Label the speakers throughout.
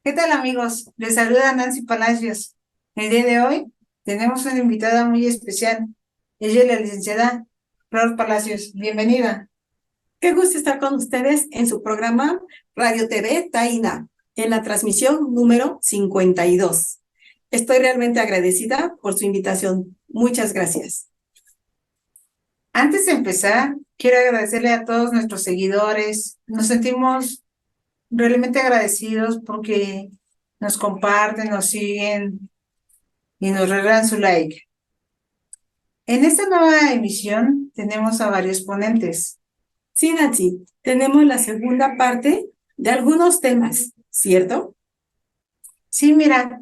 Speaker 1: ¿Qué tal, amigos? Les saluda Nancy Palacios. El día de hoy tenemos una invitada muy especial. Ella es la licenciada Flor Palacios. Bienvenida.
Speaker 2: Qué gusto estar con ustedes en su programa Radio TV Taina, en la transmisión número 52. Estoy realmente agradecida por su invitación. Muchas gracias.
Speaker 1: Antes de empezar, quiero agradecerle a todos nuestros seguidores. Nos sentimos realmente agradecidos porque nos comparten, nos siguen y nos regalan su like. En esta nueva emisión tenemos a varios ponentes.
Speaker 2: Sí, Nancy, tenemos la segunda parte de algunos temas, ¿cierto?
Speaker 1: Sí, mira,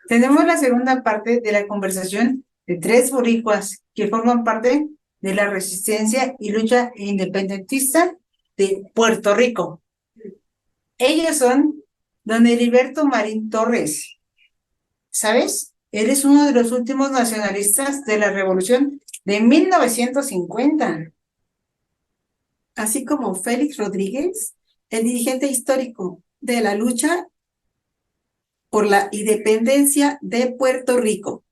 Speaker 1: tenemos la segunda parte de la conversación de tres boricuas que forman parte de la resistencia y lucha independentista de Puerto Rico. Ellos son don Heriberto Marín Torres. ¿Sabes? Él es uno de los últimos nacionalistas de la Revolución de 1950.
Speaker 2: Así como Félix Rodríguez, el dirigente histórico de la lucha por la independencia de Puerto Rico.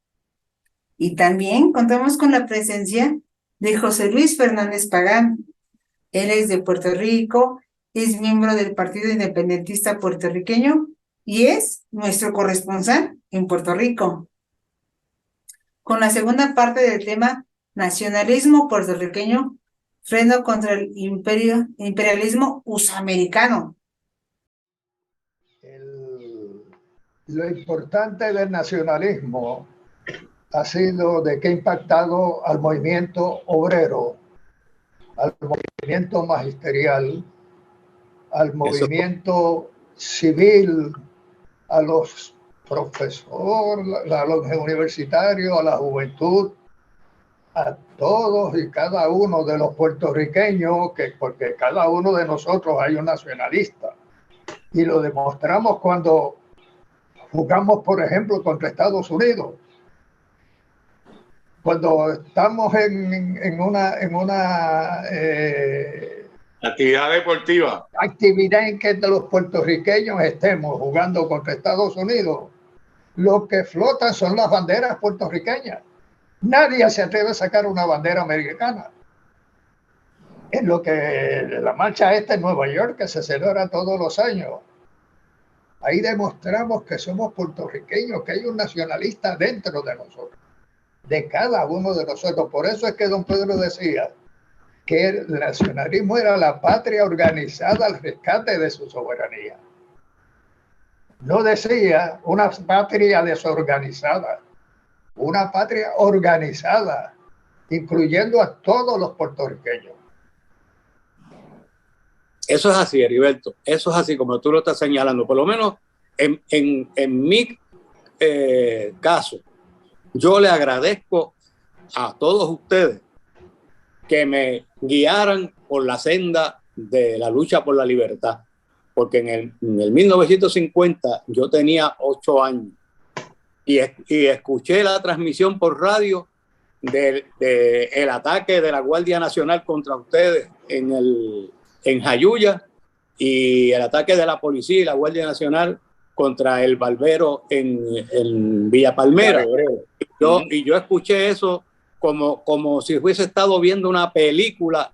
Speaker 1: Y también contamos con la presencia de José Luis Fernández Pagán. Él es de Puerto Rico, es miembro del Partido Independentista Puertorriqueño y es nuestro corresponsal en Puerto Rico. Con la segunda parte del tema nacionalismo puertorriqueño, freno contra el imperialismo usamericano.
Speaker 3: Lo importante del nacionalismo ha sido de que ha impactado al movimiento obrero, al movimiento magisterial, al movimiento civil, a los profesores, a los universitarios, a la juventud, a todos y cada uno de los puertorriqueños, porque cada uno de nosotros hay un nacionalista. Y lo demostramos cuando jugamos, por ejemplo, contra Estados Unidos. Cuando estamos en una
Speaker 4: actividad deportiva,
Speaker 3: actividad en que los puertorriqueños estemos jugando contra Estados Unidos, lo que flotan son las banderas puertorriqueñas. Nadie se atreve a sacar una bandera americana. En lo que la marcha esta en Nueva York, que se celebra todos los años, ahí demostramos que somos puertorriqueños, que hay un nacionalista dentro de nosotros, de cada uno de nosotros. Por eso es que don Pedro decía que el nacionalismo era la patria organizada al rescate de su soberanía. No decía una patria desorganizada, una patria organizada, incluyendo a todos los puertorriqueños.
Speaker 4: eso es así, Heriberto, eso es así como tú lo estás señalando, por lo menos en mi caso, yo le agradezco a todos ustedes que me guiaran por la senda de la lucha por la libertad, porque en el 1950 yo tenía 8 años y escuché la transmisión por radio del ataque de la Guardia Nacional contra ustedes en Jayuya y el ataque de la policía y la Guardia Nacional contra el barbero en Villa Palmera. Y yo escuché eso como si hubiese estado viendo una película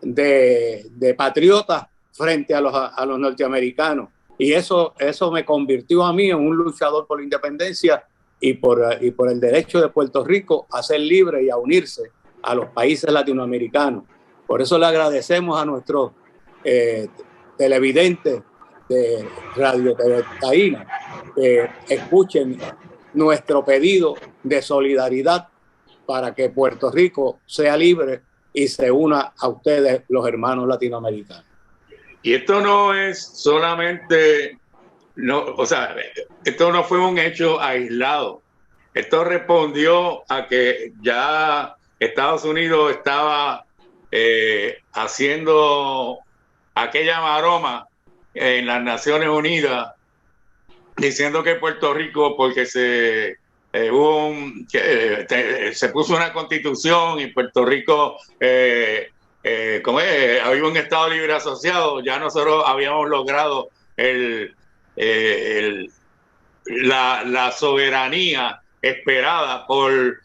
Speaker 4: de patriotas frente a los norteamericanos. Y eso me convirtió a mí en un luchador por la independencia y por el derecho de Puerto Rico a ser libre y a unirse a los países latinoamericanos. Por eso le agradecemos a nuestros televidentes de Radio Taina que escuchen nuestro pedido de solidaridad para que Puerto Rico sea libre y se una a ustedes, los hermanos latinoamericanos.
Speaker 5: Y esto no es solamente, esto no fue un hecho aislado. Esto respondió a que ya Estados Unidos estaba haciendo aquella maroma en las Naciones Unidas, diciendo que Puerto Rico, porque se puso una constitución y Puerto Rico había un Estado libre asociado, ya nosotros habíamos logrado el la soberanía esperada por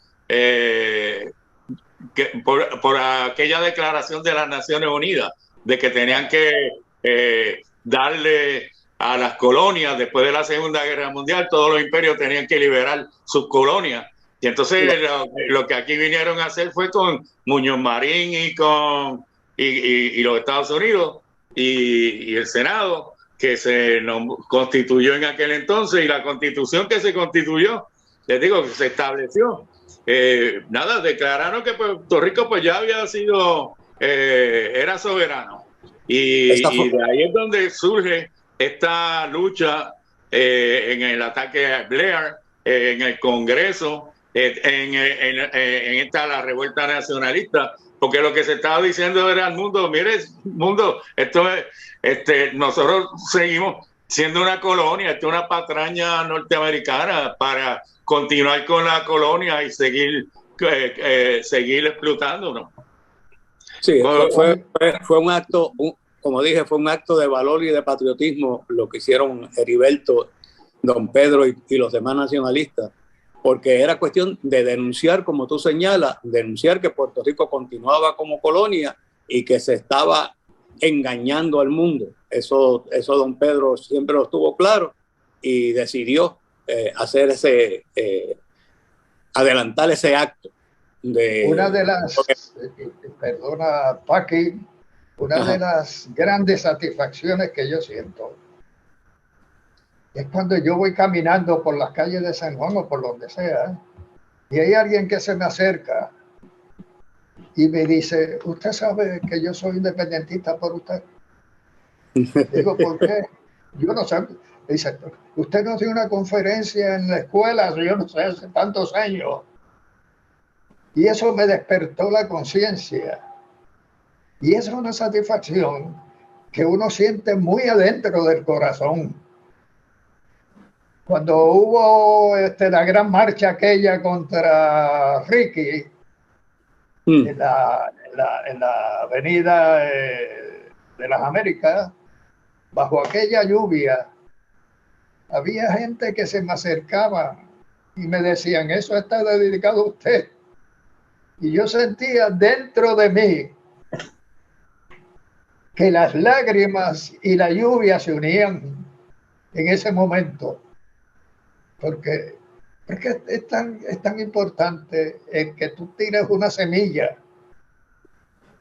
Speaker 5: aquella declaración de las Naciones Unidas de que tenían que darle a las colonias después de la Segunda Guerra Mundial, todos los imperios tenían que liberar sus colonias. Y entonces lo que aquí vinieron a hacer fue con Muñoz Marín y los Estados Unidos y el Senado, que se constituyó en aquel entonces, y la constitución que se constituyó, les digo, que se estableció. Declararon que Puerto Rico pues ya había sido, era soberano. Y de ahí es donde surge esta lucha en el ataque a Blair, en el Congreso, en la revuelta nacionalista, porque lo que se estaba diciendo era al mundo, mire, mundo, nosotros seguimos siendo una colonia, esto es una patraña norteamericana para continuar con la colonia y seguir explotándonos.
Speaker 4: Sí, fue un acto, como dije, fue un acto de valor y de patriotismo lo que hicieron Heriberto, don Pedro y los demás nacionalistas, porque era cuestión de denunciar, como tú señalas, denunciar que Puerto Rico continuaba como colonia y que se estaba engañando al mundo. Eso don Pedro siempre lo tuvo claro y decidió hacer adelantar ese acto.
Speaker 3: Una de las, perdona Paqui, una de las grandes satisfacciones que yo siento es cuando yo voy caminando por las calles de San Juan o por donde sea y hay alguien que se me acerca y me dice, ¿usted sabe que yo soy independentista por usted? Digo, ¿por qué? Yo no sé. Dice, usted no tiene una conferencia en la escuela, yo no sé, hace tantos años. Y eso me despertó la conciencia. Y es una satisfacción que uno siente muy adentro del corazón. Cuando hubo la gran marcha aquella contra Ricky, en la avenida de las Américas, bajo aquella lluvia, había gente que se me acercaba y me decían, eso está dedicado a usted. Y yo sentía dentro de mí que las lágrimas y la lluvia se unían en ese momento. Porque es tan importante el que tú tires una semilla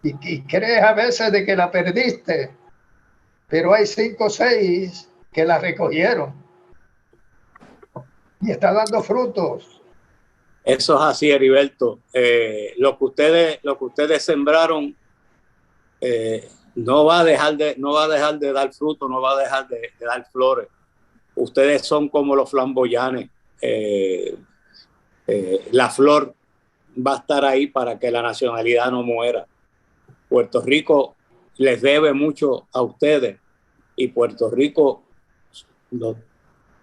Speaker 3: y crees a veces de que la perdiste, pero hay 5 o 6 que la recogieron y está dando frutos.
Speaker 4: Eso es así, Heriberto. Lo que ustedes sembraron no va a dejar de dar fruto, no va a dejar de dar flores. Ustedes son como los flamboyanes. La flor va a estar ahí para que la nacionalidad no muera. Puerto Rico les debe mucho a ustedes y Puerto Rico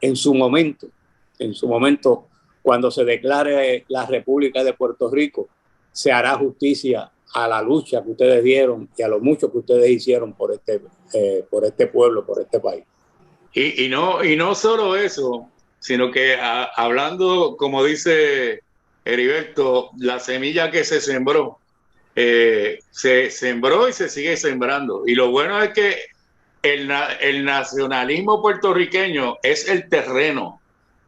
Speaker 4: en su momento, cuando se declare la República de Puerto Rico, se hará justicia a la lucha que ustedes dieron y a lo mucho que ustedes hicieron por este pueblo, por este país.
Speaker 5: Y no solo eso, sino que hablando, como dice Heriberto, la semilla que se sembró y se sigue sembrando. Y lo bueno es que el nacionalismo puertorriqueño es el terreno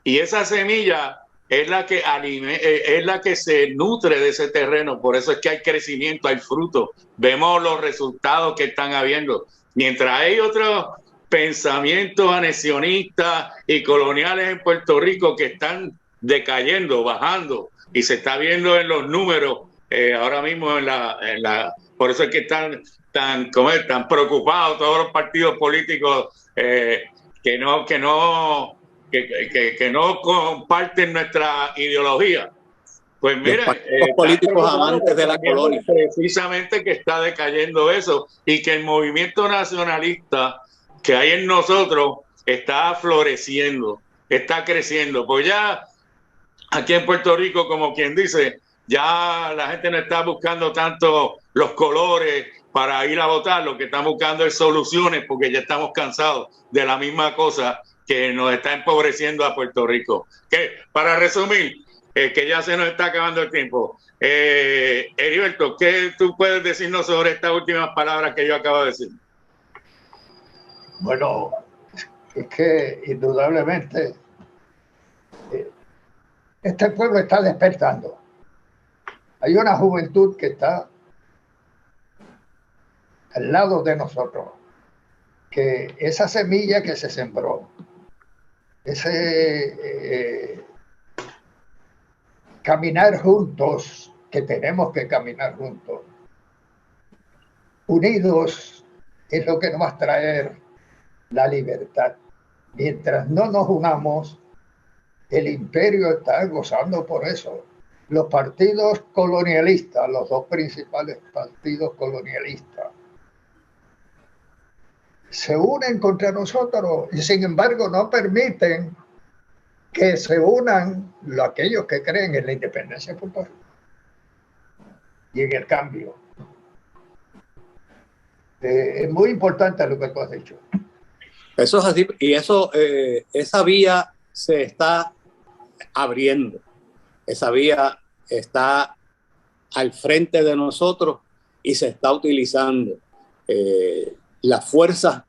Speaker 5: y esa semilla es la que se nutre de ese terreno. Por eso es que hay crecimiento, hay fruto. Vemos los resultados que están habiendo. Mientras hay otros pensamientos anexionistas y coloniales en Puerto Rico que están decayendo, bajando, y se está viendo en los números ahora mismo por eso es que están tan preocupados todos los partidos políticos que no comparten nuestra ideología. Pues mira,
Speaker 4: los políticos amantes de la colonia,
Speaker 5: precisamente que está decayendo eso y que el movimiento nacionalista que hay en nosotros está floreciendo, está creciendo. Pues ya aquí en Puerto Rico, como quien dice, ya la gente no está buscando tanto los colores para ir a votar, lo que están buscando es soluciones, porque ya estamos cansados de la misma cosa que nos está empobreciendo a Puerto Rico. Que, para resumir, que ya se nos está acabando el tiempo, Heriberto, ¿qué tú puedes decirnos sobre estas últimas palabras que yo acabo de decir?
Speaker 3: Bueno, es que indudablemente este pueblo está despertando. Hay una juventud que está al lado de nosotros, que esa semilla que se sembró, ese caminar juntos, que tenemos que caminar juntos, unidos, es lo que nos va a traer la libertad. Mientras no nos unamos, el imperio está gozando por eso. Los partidos colonialistas, los dos principales partidos colonialistas, se unen contra nosotros y sin embargo no permiten que se unan aquellos que creen en la independencia de Puerto Rico y en el cambio. Es muy importante lo que tú has dicho.
Speaker 4: Eso es así, y eso, esa vía se está abriendo, esa vía está al frente de nosotros y se está utilizando. Las fuerzas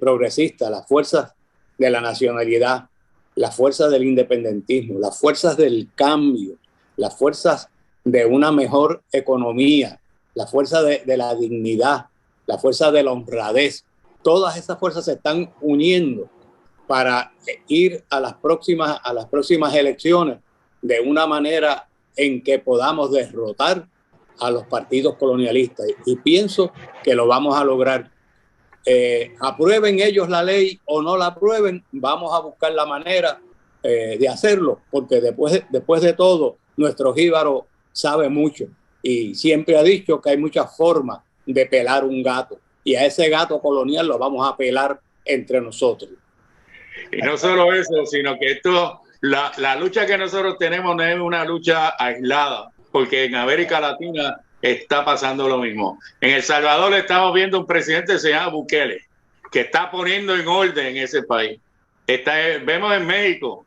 Speaker 4: progresistas, las fuerzas de la nacionalidad, las fuerzas del independentismo, las fuerzas del cambio, las fuerzas de una mejor economía, la fuerza de la dignidad, la fuerza de la honradez. Todas esas fuerzas se están uniendo para ir a las próximas elecciones de una manera en que podamos derrotar a los partidos colonialistas. Y pienso que lo vamos a lograr. Aprueben ellos la ley o no la aprueben, vamos a buscar la manera de hacerlo, porque después de todo, nuestro jíbaro sabe mucho y siempre ha dicho que hay muchas formas de pelar un gato, y a ese gato colonial lo vamos a pelar entre nosotros.
Speaker 5: Y no solo eso, sino que la lucha que nosotros tenemos no es una lucha aislada, porque en América Latina está pasando lo mismo. En El Salvador estamos viendo un presidente que se llama Bukele, que está poniendo en orden ese país. Vemos en México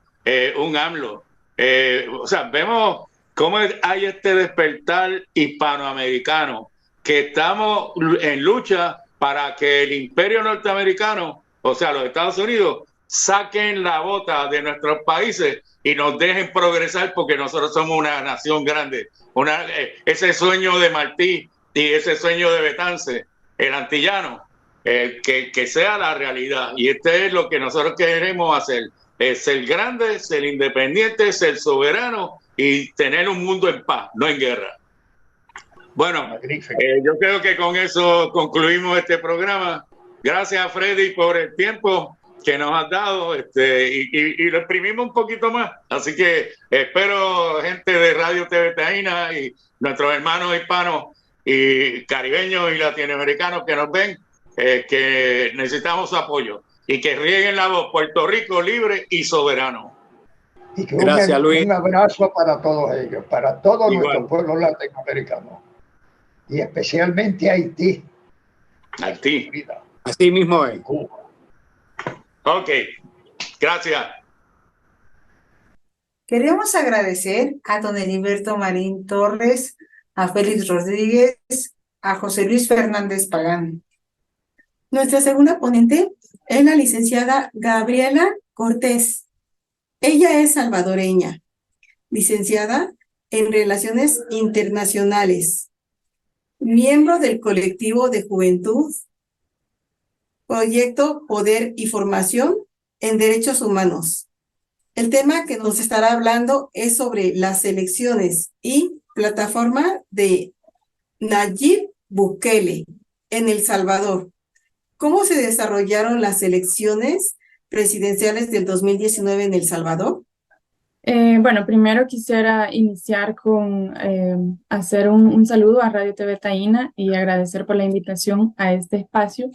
Speaker 5: un AMLO. O sea, vemos cómo hay este despertar hispanoamericano, que estamos en lucha para que el imperio norteamericano, o sea, los Estados Unidos, saquen la bota de nuestros países y nos dejen progresar, porque nosotros somos una nación grande. Ese sueño de Martí y ese sueño de Betance, el antillano, que sea la realidad. Y este es lo que nosotros queremos hacer: ser grande, ser independiente, ser soberano y tener un mundo en paz, no en guerra. Bueno, yo creo que con eso concluimos este programa. Gracias, Freddy, por el tiempo que nos has dado, y lo exprimimos un poquito más. Así que espero, gente de Radio TV Taína y nuestros hermanos hispanos y caribeños y latinoamericanos que nos ven, que necesitamos su apoyo y que rieguen la voz: Puerto Rico libre y soberano.
Speaker 3: Y que
Speaker 4: Gracias, Luis.
Speaker 3: Un abrazo para todos ellos, para todos nuestros pueblos latinoamericanos y especialmente Haití.
Speaker 5: Haití.
Speaker 4: Así mismo es.
Speaker 3: Cuba.
Speaker 5: Ok, gracias.
Speaker 1: Queremos agradecer a don Heriberto Marín Torres, a Félix Rodríguez, a José Luis Fernández Pagán.
Speaker 2: Nuestra segunda ponente es la licenciada Gabriela Cortés. Ella es salvadoreña, licenciada en Relaciones Internacionales, miembro del colectivo de juventud, Proyecto Poder y Formación en Derechos Humanos. El tema que nos estará hablando es sobre las elecciones y plataforma de Nayib Bukele en El Salvador. ¿Cómo se desarrollaron las elecciones presidenciales del 2019 en El Salvador?
Speaker 6: Bueno, primero quisiera iniciar con hacer un saludo a Radio TV Taína y agradecer por la invitación a este espacio.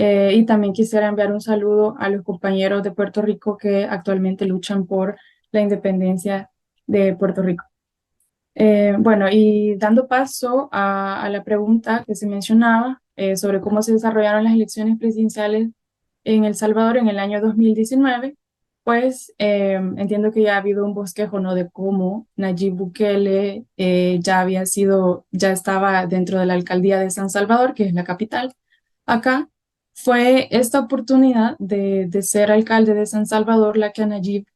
Speaker 6: Y también quisiera enviar un saludo a los compañeros de Puerto Rico que actualmente luchan por la independencia de Puerto Rico. Bueno, y dando paso a la pregunta que se mencionaba sobre cómo se desarrollaron las elecciones presidenciales en El Salvador en el año 2019, pues entiendo que ya ha habido un bosquejo, ¿no? De cómo Nayib Bukele ya estaba dentro de la alcaldía de San Salvador, que es la capital. Acá fue esta oportunidad de ser alcalde de San Salvador la que a Nayib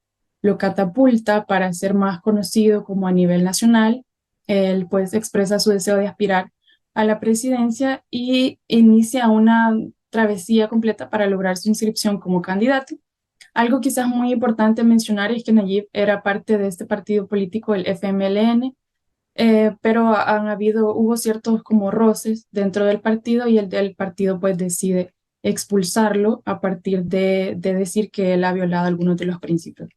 Speaker 6: lo catapulta para ser más conocido como a nivel nacional. Él pues expresa su deseo de aspirar a la presidencia y inicia una travesía completa para lograr su inscripción como candidato. Algo quizás muy importante mencionar es que Nayib era parte de este partido político, el FMLN, pero hubo ciertos como roces dentro del partido y el del partido pues decide expulsarlo a partir de decir que él ha violado algunos de los principios.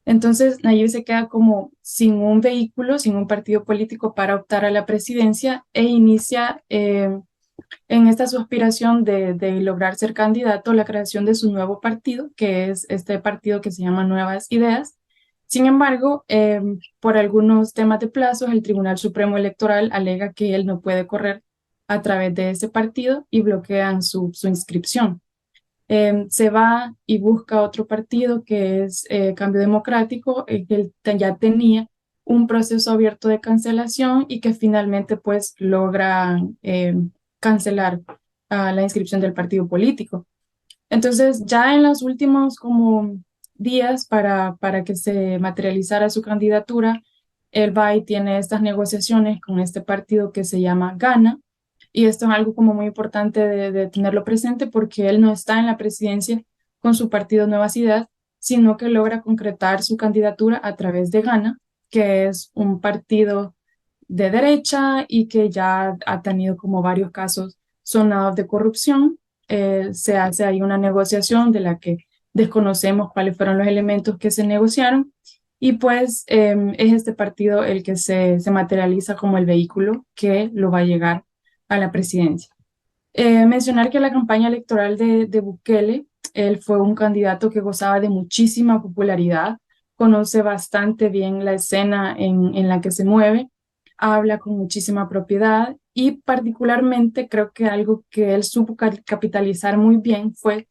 Speaker 6: Entonces, Nayib se queda como sin un vehículo, sin un partido político para optar a la presidencia e inicia en esta su aspiración de lograr ser candidato, la creación de su nuevo partido, que es este partido que se llama Nuevas Ideas. Sin embargo, por algunos temas de plazos, el Tribunal Supremo Electoral alega que él no puede correr a través de ese partido y bloquean su inscripción. Se va y busca otro partido que es Cambio Democrático, que él ya tenía un proceso abierto de cancelación y que finalmente pues logra cancelar la inscripción del partido político. Entonces ya en los últimos como días para que se materializara su candidatura, él va y tiene estas negociaciones con este partido que se llama Gana, y esto es algo como muy importante de tenerlo presente porque él no está en la presidencia con su partido Nuevas Ideas, sino que logra concretar su candidatura a través de Gana, que es un partido de derecha y que ya ha tenido como varios casos sonados de corrupción. Se hace ahí una negociación de la que desconocemos cuáles fueron los elementos que se negociaron y pues es este partido el que se materializa como el vehículo que lo va a llegar a la presidencia. Mencionar que la campaña electoral de Bukele, él fue un candidato que gozaba de muchísima popularidad, conoce bastante bien la escena en la que se mueve, habla con muchísima propiedad y particularmente creo que algo que él supo capitalizar muy bien fue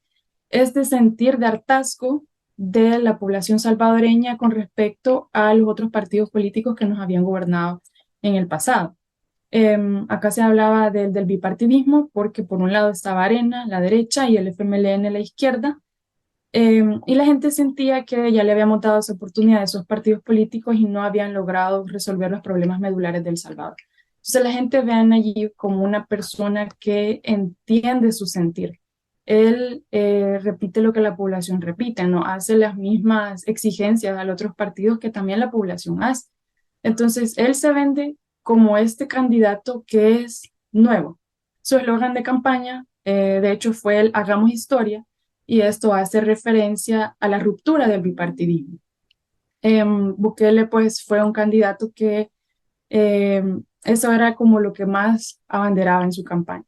Speaker 6: este sentir de hartazgo de la población salvadoreña con respecto a los otros partidos políticos que nos habían gobernado en el pasado. Acá se hablaba del bipartidismo porque por un lado estaba Arena, la derecha, y el FMLN, la izquierda, y la gente sentía que ya le habíamos dado esa oportunidad a esos partidos políticos y no habían logrado resolver los problemas medulares del Salvador. Entonces la gente ve allí como una persona que entiende su sentir. Él repite lo que la población repite, no hace las mismas exigencias a los otros partidos que también la población hace. Entonces él se vende como este candidato que es nuevo. Su eslogan de campaña, de hecho, fue el Hagamos Historia, y esto hace referencia a la ruptura del bipartidismo. Bukele pues fue un candidato que eso era como lo que más abanderaba en su campaña.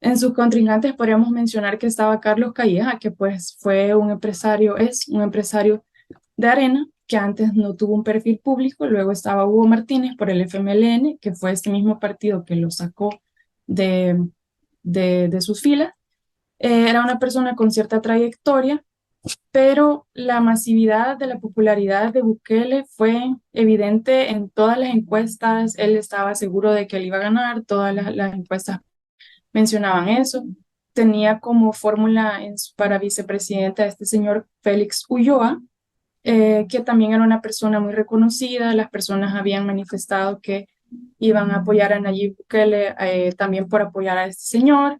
Speaker 6: En sus contrincantes podríamos mencionar que estaba Carlos Calleja, que pues fue un empresario, es un empresario de Arena, que antes no tuvo un perfil público. Luego estaba Hugo Martínez por el FMLN, que fue este mismo partido que lo sacó de sus filas. Era una persona con cierta trayectoria, pero la masividad de la popularidad de Bukele fue evidente en todas las encuestas. Él estaba seguro de que él iba a ganar, todas las encuestas mencionaban eso. Tenía como fórmula para vicepresidente a este señor Félix Ulloa, que también era una persona muy reconocida. Las personas habían manifestado que iban a apoyar a Nayib Bukele también por apoyar a este señor.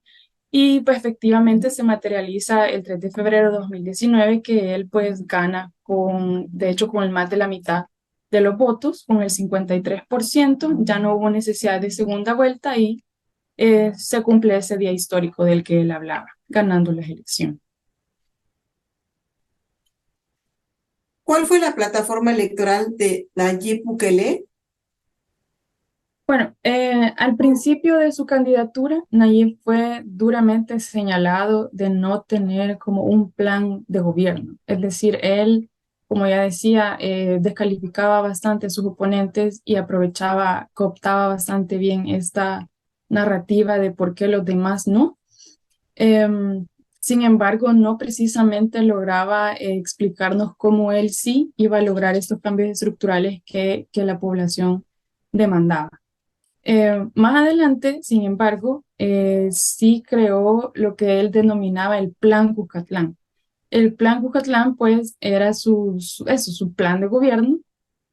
Speaker 6: Y pues efectivamente se materializa el 3 de febrero de 2019 que él pues gana de hecho con más de la mitad de los votos, con el 53%. Ya no hubo necesidad de segunda vuelta y se cumple ese día histórico del que él hablaba, ganando las elecciones.
Speaker 2: ¿Cuál fue la plataforma electoral de Nayib Bukele?
Speaker 6: Bueno, al principio de su candidatura, Nayib fue duramente señalado de no tener como un plan de gobierno. Es decir, él, como ya decía, descalificaba bastante a sus oponentes y cooptaba bastante bien esta narrativa de por qué los demás no. Sin embargo, no precisamente lograba explicarnos cómo él sí iba a lograr estos cambios estructurales que la población demandaba. Más adelante, sin embargo, sí creó lo que él denominaba el Plan Cuscatlán. El Plan Cuscatlán, pues, era su plan de gobierno.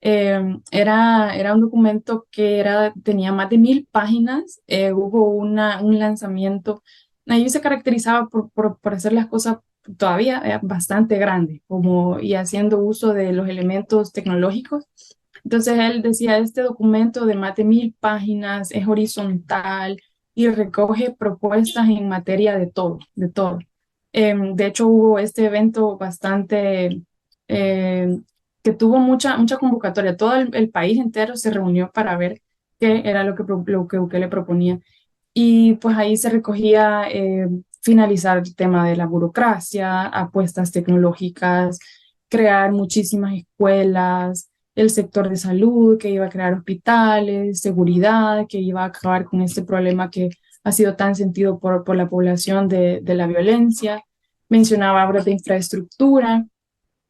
Speaker 6: Era un documento que tenía más de 1000 páginas. Hubo un lanzamiento. Ahí se caracterizaba por hacer las cosas todavía bastante grandes, y haciendo uso de los elementos tecnológicos. Entonces él decía, este documento de más de 1000 páginas es horizontal y recoge propuestas en materia de todo, de todo. De hecho, hubo este evento bastante, que tuvo mucha convocatoria. Todo el país entero se reunió para ver qué era lo que Bukele proponía. Y pues ahí se recogía finalizar el tema de la burocracia, apuestas tecnológicas, crear muchísimas escuelas, el sector de salud, que iba a crear hospitales, seguridad, que iba a acabar con este problema que ha sido tan sentido por la población de la violencia. Mencionaba obras de infraestructura.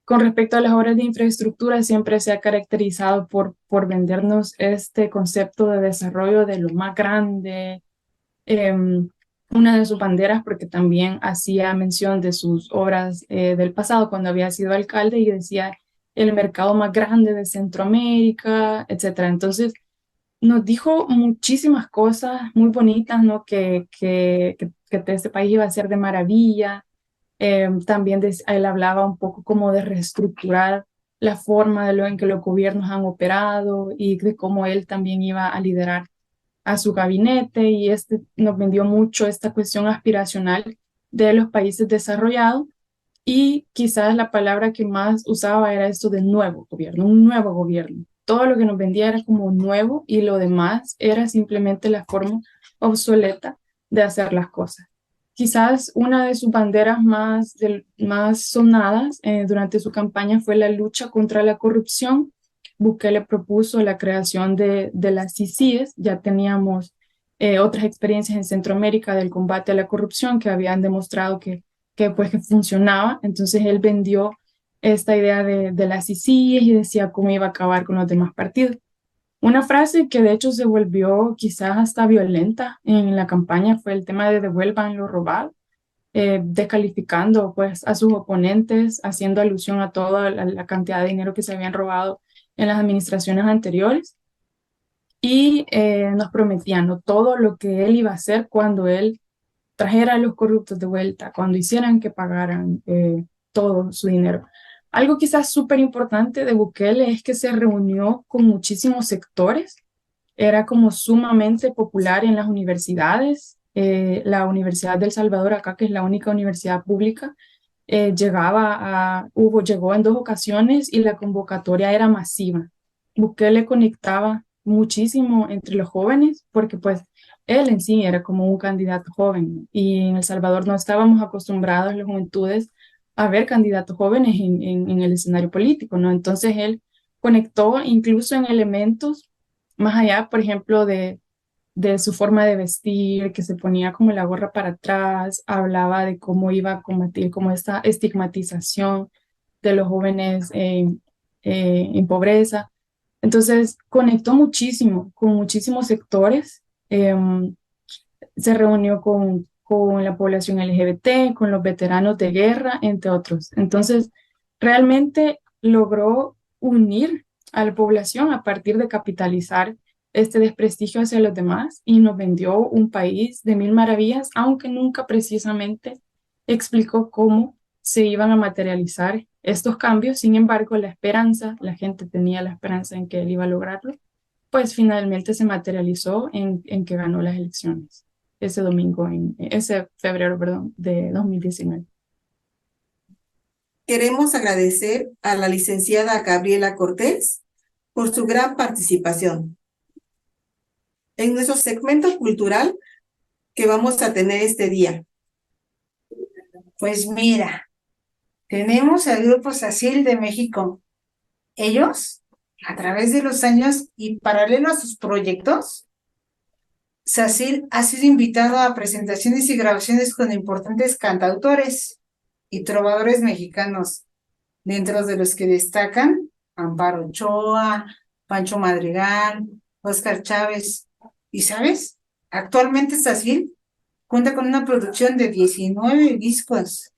Speaker 6: Con respecto a las obras de infraestructura, siempre se ha caracterizado por vendernos este concepto de desarrollo de lo más grande. Una de sus banderas, porque también hacía mención de sus obras del pasado cuando había sido alcalde, y decía el mercado más grande de Centroamérica, etcétera. Entonces, nos dijo muchísimas cosas muy bonitas, ¿no? Que este país iba a ser de maravilla. También él hablaba un poco como de reestructurar la forma en que los gobiernos han operado, y de cómo él también iba a liderar a su gabinete, y nos vendió mucho esta cuestión aspiracional de los países desarrollados. Y quizás la palabra que más usaba era esto de nuevo gobierno, un nuevo gobierno. Todo lo que nos vendía era como nuevo, y lo demás era simplemente la forma obsoleta de hacer las cosas. Quizás una de sus banderas más sonadas durante su campaña fue la lucha contra la corrupción. Bukele propuso la creación de las CICIES. Ya teníamos otras experiencias en Centroamérica del combate a la corrupción que habían demostrado que funcionaba. Entonces él vendió esta idea de las CICIES y decía cómo iba a acabar con los demás partidos. Una frase que de hecho se volvió quizás hasta violenta en la campaña fue el tema de devuelvan lo robado, descalificando pues a sus oponentes, haciendo alusión a toda la cantidad de dinero que se habían robado en las administraciones anteriores. Y nos prometían, ¿no?, todo lo que él iba a hacer cuando él trajera a los corruptos de vuelta, cuando hicieran que pagaran todo su dinero. Algo quizás súper importante de Bukele es que se reunió con muchísimos sectores. Era como sumamente popular en las universidades. La Universidad del Salvador, acá, que es la única universidad pública, llegó en 2 ocasiones, y la convocatoria era masiva. Bukele conectaba muchísimo entre los jóvenes, porque pues él en sí era como un candidato joven, y en El Salvador no estábamos acostumbrados las juventudes a ver candidatos jóvenes en el escenario político, ¿no? Entonces él conectó incluso en elementos más allá, por ejemplo, de su forma de vestir, que se ponía como la gorra para atrás. Hablaba de cómo iba a combatir como esta estigmatización de los jóvenes en pobreza. Entonces conectó muchísimo con muchísimos sectores. Se reunió con la población LGBT, con los veteranos de guerra, entre otros. Entonces, realmente logró unir a la población a partir de capitalizar este desprestigio hacia los demás, y nos vendió un país de 1000 maravillas, aunque nunca precisamente explicó cómo se iban a materializar estos cambios. Sin embargo, la gente tenía la esperanza en que él iba a lograrlo, pues finalmente se materializó en que ganó las elecciones ese febrero, perdón, de 2019.
Speaker 2: Queremos agradecer a la licenciada Gabriela Cortés por su gran participación en nuestro segmento cultural que vamos a tener este día.
Speaker 1: Pues mira, tenemos al Grupo SACIL de México. Ellos, a través de los años y paralelo a sus proyectos, Sacil ha sido invitado a presentaciones y grabaciones con importantes cantautores y trovadores mexicanos, dentro de los que destacan Amparo Ochoa, Pancho Madrigal, Óscar Chávez. ¿Y sabes? Actualmente Sacil cuenta con una producción de 19 discos.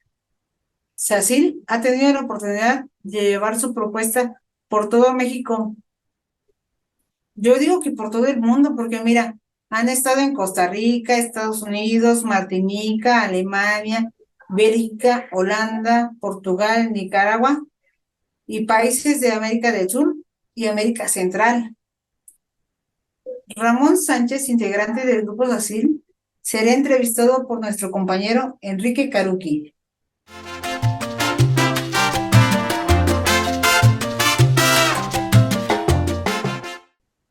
Speaker 1: Sacil ha tenido la oportunidad de llevar su propuesta por todo México. Yo digo que por todo el mundo, porque mira, han estado en Costa Rica, Estados Unidos, Martinica, Alemania, Bélgica, Holanda, Portugal, Nicaragua y países de América del Sur y América Central. Ramón Sánchez, integrante del grupo Sacil, será entrevistado por nuestro compañero Enrique Caruqui.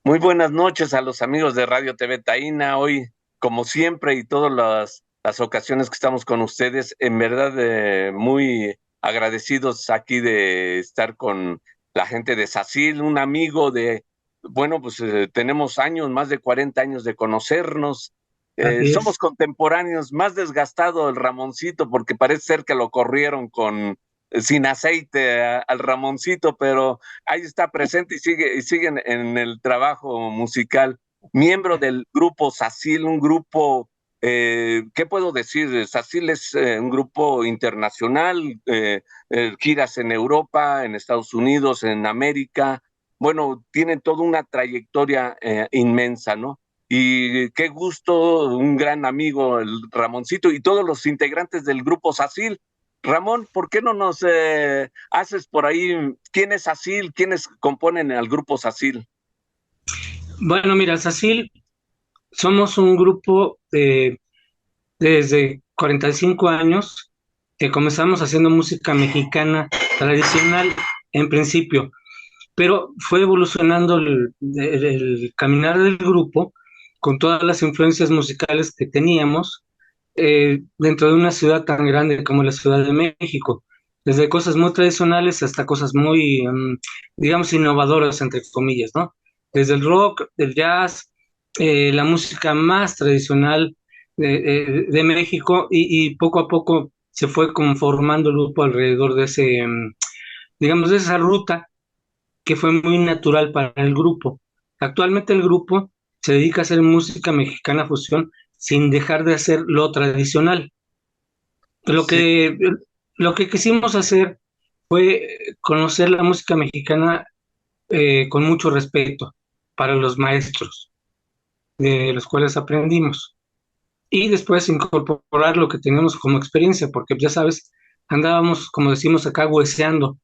Speaker 7: Muy buenas noches a los amigos de Radio TV Taína. Hoy, como siempre, y todas las ocasiones que estamos con ustedes, en verdad muy agradecidos aquí de estar con la gente de Sacil, un amigo de, bueno, pues tenemos años, más de 40 años de conocernos. Somos contemporáneos, más desgastado el Ramoncito, porque parece ser que lo corrieron sin aceite al Ramoncito, pero ahí está presente y sigue en el trabajo musical. Miembro del grupo Sacil, un grupo, ¿qué puedo decir? Sacil es un grupo internacional, giras en Europa, en Estados Unidos, en América. Bueno, tienen toda una trayectoria inmensa, ¿no? Y qué gusto, un gran amigo, el Ramoncito, y todos los integrantes del grupo Sacil. Ramón, ¿por qué no nos haces por ahí quién es Sacil, quiénes componen al grupo Sacil?
Speaker 8: Bueno, mira, Sacil, somos un grupo desde 45 años que comenzamos haciendo música mexicana tradicional en principio, pero fue evolucionando el caminar del grupo con todas las influencias musicales que teníamos dentro de una ciudad tan grande como la Ciudad de México, desde cosas muy tradicionales hasta cosas muy, digamos, innovadoras, entre comillas, ¿no? Desde el rock, el jazz, la música más tradicional de México y poco a poco se fue conformando el grupo alrededor de digamos, de esa ruta que fue muy natural para el grupo. Actualmente el grupo se dedica a hacer música mexicana fusión sin dejar de hacer lo tradicional. Lo que quisimos hacer fue conocer la música mexicana con mucho respeto para los maestros de los cuales aprendimos y después incorporar lo que teníamos como experiencia, porque ya sabes, andábamos, como decimos acá, hueseando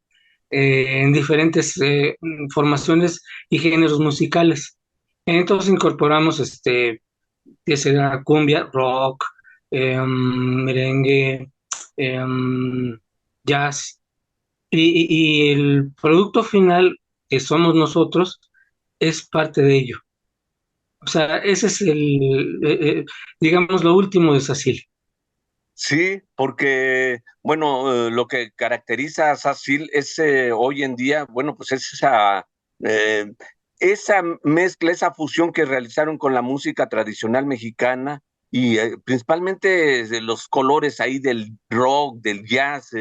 Speaker 8: en diferentes formaciones y géneros musicales. Entonces incorporamos que será cumbia, rock, merengue, jazz, y el producto final que somos nosotros es parte de ello. O sea, ese es digamos, lo último de Sacil.
Speaker 7: Sí, porque, bueno, lo que caracteriza a Sacil es hoy en día, bueno, pues es esa mezcla, esa fusión que realizaron con la música tradicional mexicana y principalmente los colores ahí del rock, del jazz,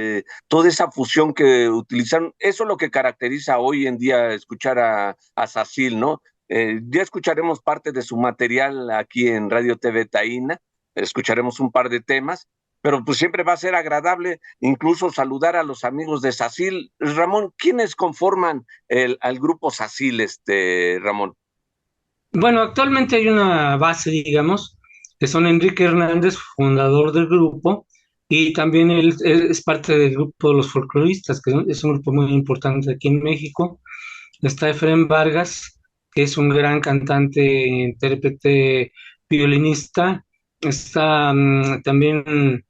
Speaker 7: toda esa fusión que utilizaron, eso es lo que caracteriza hoy en día escuchar a Sacil, ¿no? Ya escucharemos parte de su material aquí en Radio TV Taína, escucharemos un par de temas, pero pues siempre va a ser agradable incluso saludar a los amigos de Sacil. Ramón, ¿quiénes conforman al grupo Sacil, Ramón?
Speaker 8: Bueno, actualmente hay una base, digamos, que son Enrique Hernández, fundador del grupo, y también él es parte del grupo de los folcloristas, que es un grupo muy importante aquí en México. Está Efrén Vargas, que es un gran cantante, intérprete, violinista. Está también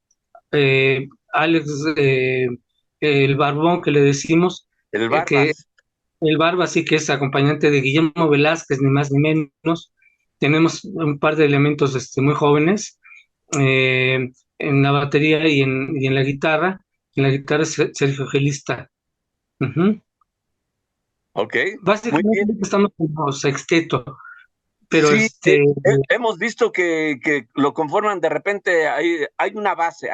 Speaker 8: Alex, el Barbón, que le decimos,
Speaker 7: El
Speaker 8: que
Speaker 7: Barbas.
Speaker 8: el Barba sí que es acompañante de Guillermo Velázquez, ni más ni menos. Tenemos un par de elementos muy jóvenes en la batería y en la guitarra. En la guitarra es Sergio Gelista.
Speaker 7: Ok, muy
Speaker 8: Básicamente
Speaker 7: bien.
Speaker 8: estamos como sexteto, pero
Speaker 7: sí, hemos visto que lo conforman de repente, hay una base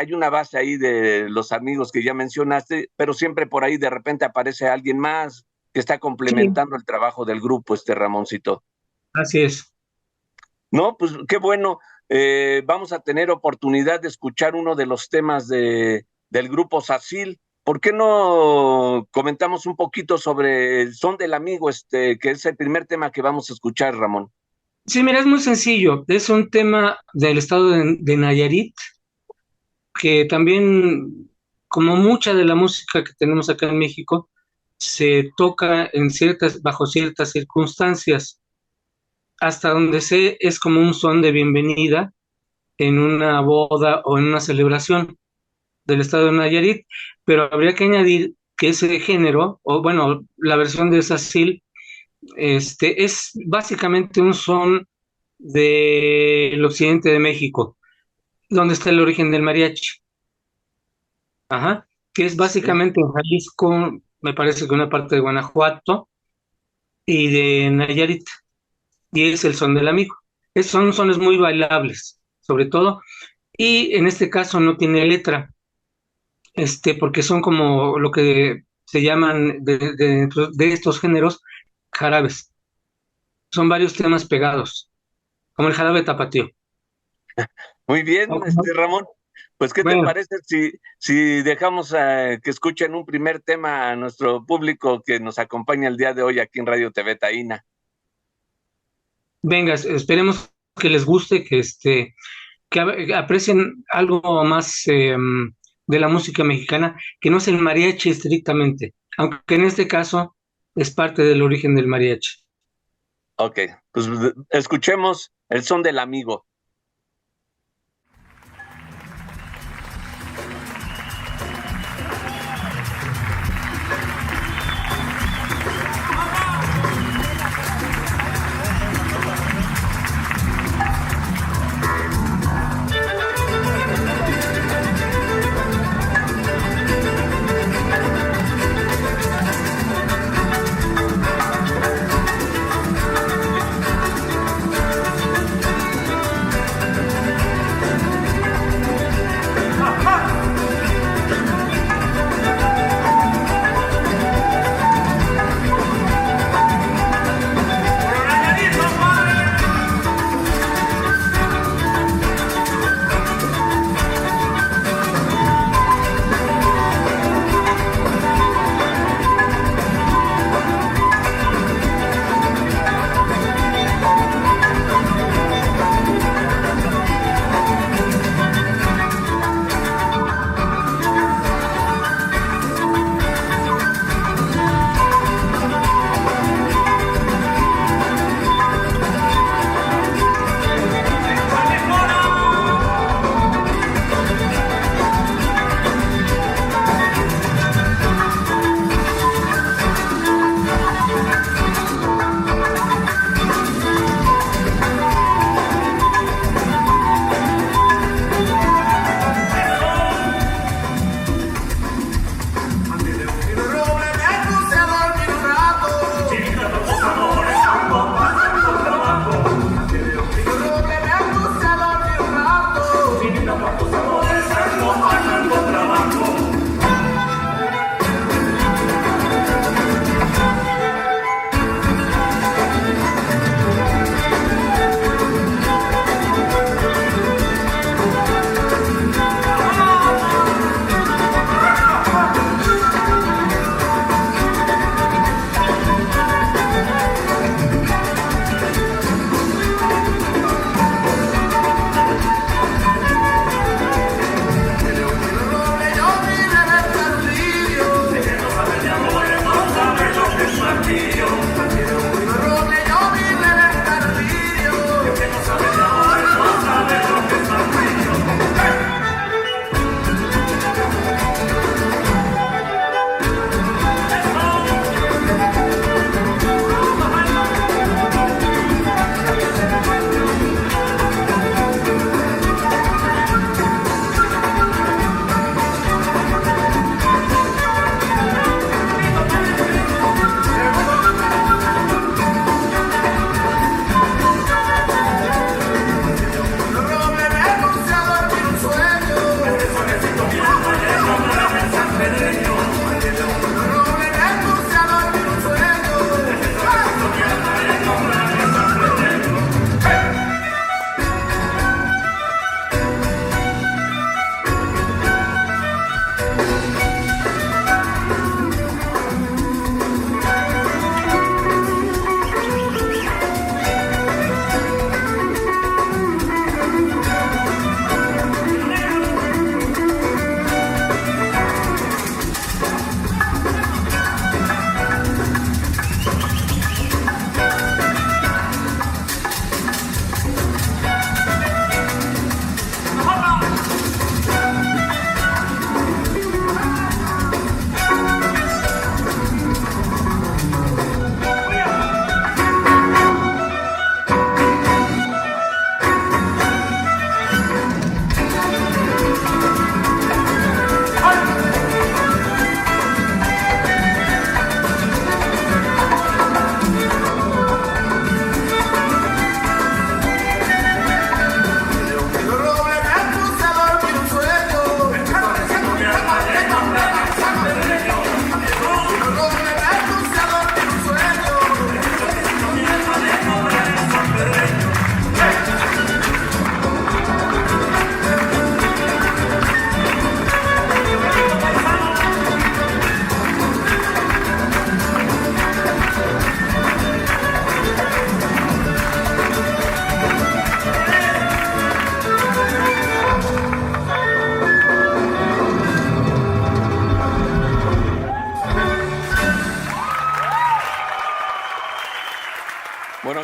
Speaker 7: ahí de los amigos que ya mencionaste, pero siempre por ahí de repente aparece alguien más que está complementando el trabajo del grupo, Ramoncito.
Speaker 8: Así es.
Speaker 7: No, pues qué bueno. Vamos a tener oportunidad de escuchar uno de los temas del grupo Sacil. ¿Por qué no comentamos un poquito sobre el Son del Amigo, que es el primer tema que vamos a escuchar, Ramón?
Speaker 8: Sí, mira, es muy sencillo. Es un tema del estado de Nayarit, que también, como mucha de la música que tenemos acá en México, se toca bajo ciertas circunstancias. Hasta donde sé, es como un son de bienvenida en una boda o en una celebración del estado de Nayarit, pero habría que añadir que ese género, o bueno, la versión de Sacil, es básicamente un son del occidente de México, donde está el origen del mariachi. Ajá, que es básicamente en Jalisco, me parece que una parte de Guanajuato y de Nayarit, y es el son del amigo. Son sones muy bailables, sobre todo, y en este caso no tiene letra, porque son como lo que se llaman de estos géneros jarabes. Son varios temas pegados, como el jarabe tapatío.
Speaker 7: Muy bien, Ramón. Pues, ¿qué te parece si dejamos que escuchen un primer tema a nuestro público que nos acompaña el día de hoy aquí en Radio TV Taína?
Speaker 8: Venga, esperemos que les guste, que aprecien algo más de la música mexicana, que no es el mariachi estrictamente, aunque en este caso es parte del origen del mariachi.
Speaker 7: Ok, pues escuchemos el Son del Amigo.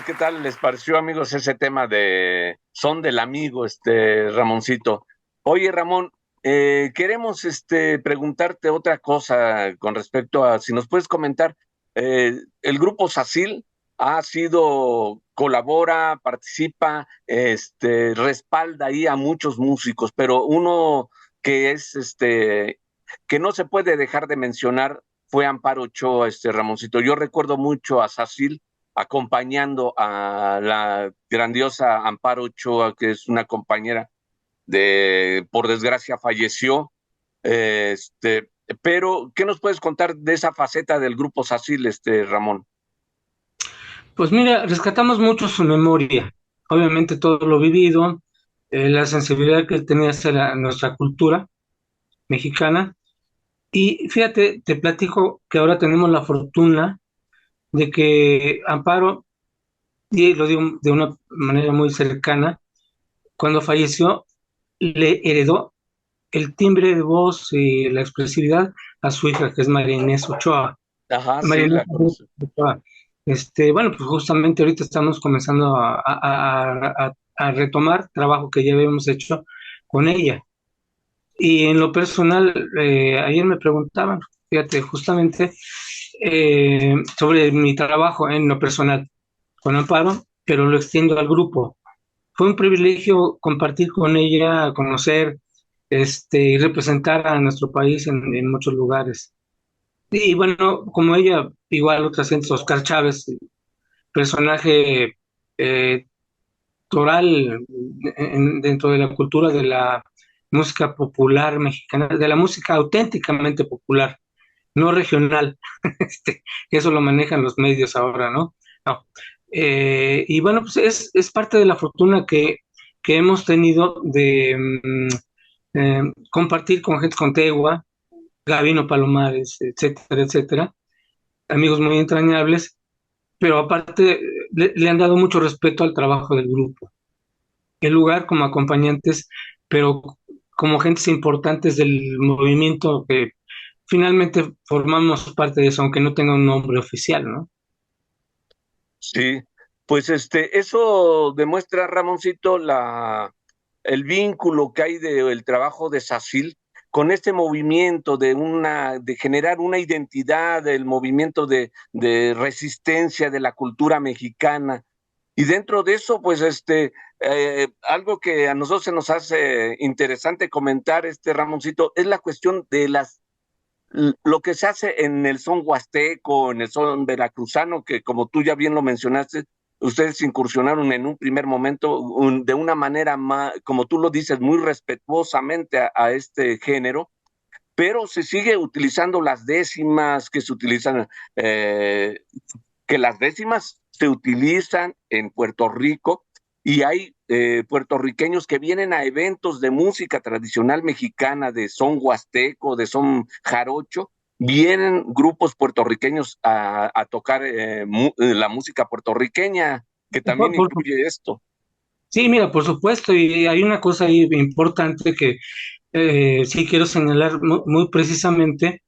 Speaker 7: ¿qué tal les pareció, amigos, ese tema de Son del Amigo, Ramoncito? Oye, Ramón, queremos preguntarte otra cosa con respecto a, si nos puedes comentar, el grupo Sacil colabora, participa, respalda ahí a muchos músicos, pero uno que es, que no se puede dejar de mencionar fue Amparo Ochoa, Ramoncito. Yo recuerdo mucho a Sacil acompañando a la grandiosa Amparo Ochoa, que es una compañera por desgracia falleció, pero ¿qué nos puedes contar de esa faceta del grupo Sacil, Ramón?
Speaker 8: Pues mira, rescatamos mucho su memoria, obviamente todo lo vivido, la sensibilidad que él tenía hacia nuestra cultura mexicana. Y fíjate, te platico que ahora tenemos la fortuna de que Amparo, y lo digo de una manera muy cercana, cuando falleció, le heredó el timbre de voz y la expresividad a su hija, que es María Inés Ochoa.
Speaker 7: Ajá,
Speaker 8: María
Speaker 7: sí,
Speaker 8: Inés
Speaker 7: la conozco.
Speaker 8: Ochoa. Bueno, pues justamente ahorita estamos comenzando a retomar trabajo que ya habíamos hecho con ella. Y en lo personal, ayer me preguntaban, fíjate, justamente sobre mi trabajo en lo personal con Amparo, pero lo extiendo al grupo. Fue un privilegio compartir con ella, conocer, y representar a nuestro país en muchos lugares. Y bueno, como ella, igual otras gentes, Oscar Chávez, personaje toral dentro de la cultura de la música popular mexicana, de la música auténticamente popular, no regional, que eso lo manejan los medios ahora, ¿no? No. Y bueno, pues es parte de la fortuna que hemos tenido de compartir con gente con Tegua, Gabino Palomares, etcétera, etcétera, amigos muy entrañables, pero aparte le han dado mucho respeto al trabajo del grupo. El lugar como acompañantes, pero como gentes importantes del movimiento que finalmente formamos parte de eso, aunque no tenga un nombre oficial, ¿no?
Speaker 7: Sí, pues eso demuestra, Ramoncito, el vínculo que hay del trabajo de Sacil con este movimiento de generar una identidad del movimiento de resistencia de la cultura mexicana. Y dentro de eso, pues algo que a nosotros se nos hace interesante comentar, Ramoncito, es la cuestión de lo que se hace en el son huasteco, en el son veracruzano, que como tú ya bien lo mencionaste, ustedes incursionaron en un primer momento de una manera más, como tú lo dices, muy respetuosamente a este género, pero se sigue utilizando las décimas que se utilizan, que las décimas se utilizan en Puerto Rico, y hay puertorriqueños que vienen a eventos de música tradicional mexicana, de son huasteco, de son jarocho, vienen grupos puertorriqueños a tocar la música puertorriqueña, que también incluye esto.
Speaker 8: Sí, mira, por supuesto, y hay una cosa ahí importante que sí quiero señalar muy precisamente,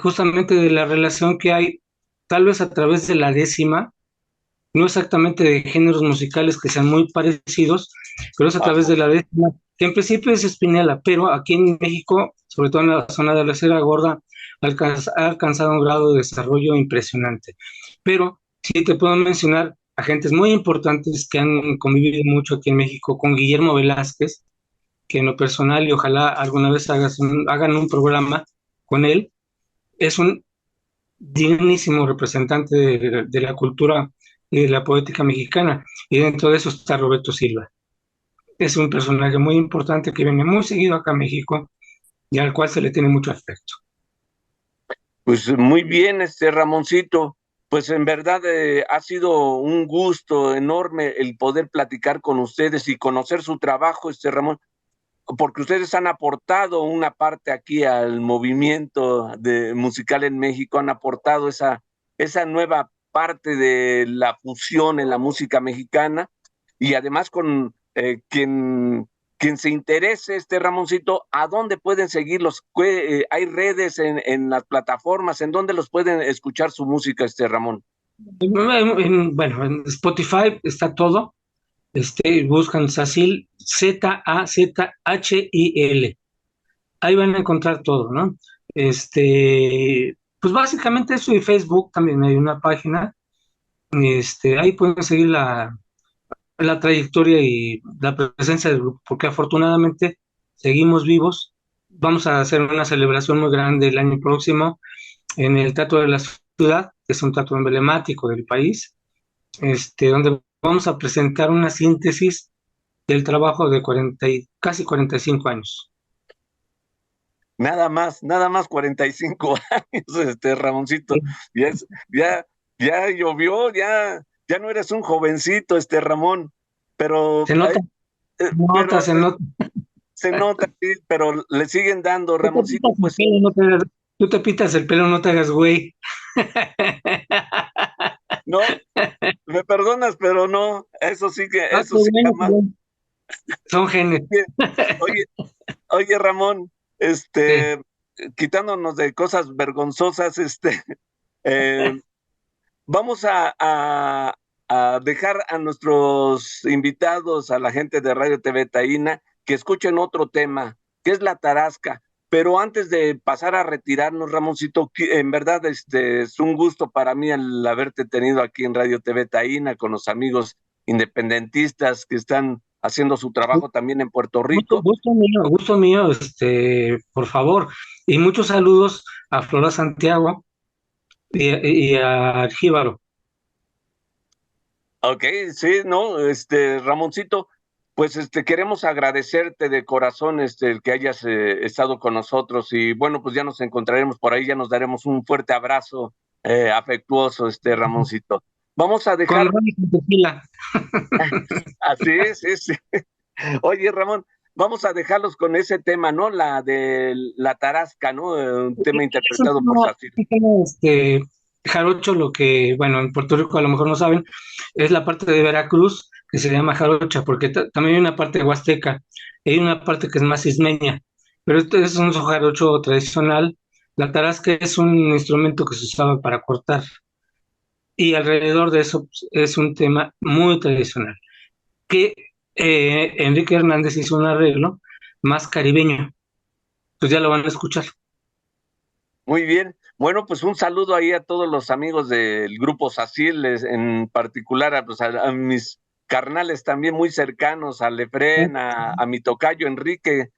Speaker 8: justamente de la relación que hay, tal vez a través de la décima, no exactamente de géneros musicales que sean muy parecidos, pero es a través de la décima, que en principio es Spinella, pero aquí en México, sobre todo en la zona de la Sierra Gorda, ha alcanzado un grado de desarrollo impresionante. Pero sí te puedo mencionar agentes muy importantes que han convivido mucho aquí en México, con Guillermo Velázquez, que en lo personal, y ojalá alguna vez hagan un programa con él, es un dignísimo representante de la cultura y de la poética mexicana, y dentro de eso está Roberto Silva. Es un personaje muy importante que viene muy seguido acá a México y al cual se le tiene mucho afecto.
Speaker 7: Pues muy bien, Ramoncito. Pues en verdad ha sido un gusto enorme el poder platicar con ustedes y conocer su trabajo, Ramón, porque ustedes han aportado una parte aquí al movimiento musical en México, han aportado esa nueva parte de la fusión en la música mexicana, y además con quien se interese, Ramoncito, ¿a dónde pueden seguirlos? ¿Hay redes en las plataformas? ¿En dónde los pueden escuchar su música, Ramón?
Speaker 8: Bueno, en Spotify está todo. Buscan Zacil, Zazhil. Ahí van a encontrar todo, ¿no? Pues básicamente eso, y Facebook también hay una página. Ahí pueden seguir la trayectoria y la presencia del grupo, porque afortunadamente seguimos vivos. Vamos a hacer una celebración muy grande el año próximo en el Teatro de la Ciudad, que es un teatro emblemático del país, donde vamos a presentar una síntesis del trabajo de casi 45 años.
Speaker 7: Nada más 45 años, Ramoncito. Ya llovió, ya no eres un jovencito, Ramón, pero...
Speaker 8: Se nota, se nota.
Speaker 7: Se nota, sí, pero le siguen dando, Ramoncito, pues...
Speaker 8: Tú te pitas el pelo, no te hagas güey.
Speaker 7: No, me perdonas, pero no, eso sí que... eso sí jamás.
Speaker 8: Son genes.
Speaker 7: Oye, Ramón, quitándonos de cosas vergonzosas, vamos a dejar a nuestros invitados, a la gente de Radio TV Taína, que escuchen otro tema, que es la tarasca. Pero antes de pasar a retirarnos, Ramoncito, en verdad es un gusto para mí el haberte tenido aquí en Radio TV Taína con los amigos independentistas que están haciendo su trabajo también en Puerto Rico.
Speaker 8: Gusto mío, por favor. Y muchos saludos a Flora Santiago y a Jíbaro.
Speaker 7: Ok, sí, no, Ramoncito, pues queremos agradecerte de corazón el que hayas estado con nosotros, y bueno, pues ya nos encontraremos por ahí, ya nos daremos un fuerte abrazo afectuoso, Ramoncito. Vamos a dejar... Así, sí. Oye, Ramón, vamos a dejarlos con ese tema, ¿no? La de la tarasca, ¿no? Un tema interpretado por Zacil.
Speaker 8: Jarocho, lo que, bueno, en Puerto Rico a lo mejor no saben, es la parte de Veracruz que se llama jarocha, porque también hay una parte huasteca, y hay una parte que es más ismeña, pero este es un jarocho tradicional. La tarasca es un instrumento que se usaba para cortar, y alrededor de eso pues, es un tema muy tradicional, que Enrique Hernández hizo un arreglo más caribeño, pues ya lo van a escuchar.
Speaker 7: Muy bien. Bueno, pues un saludo ahí a todos los amigos del grupo Zacil, en particular a mis carnales también muy cercanos, a Lefren, a mi tocayo Enrique.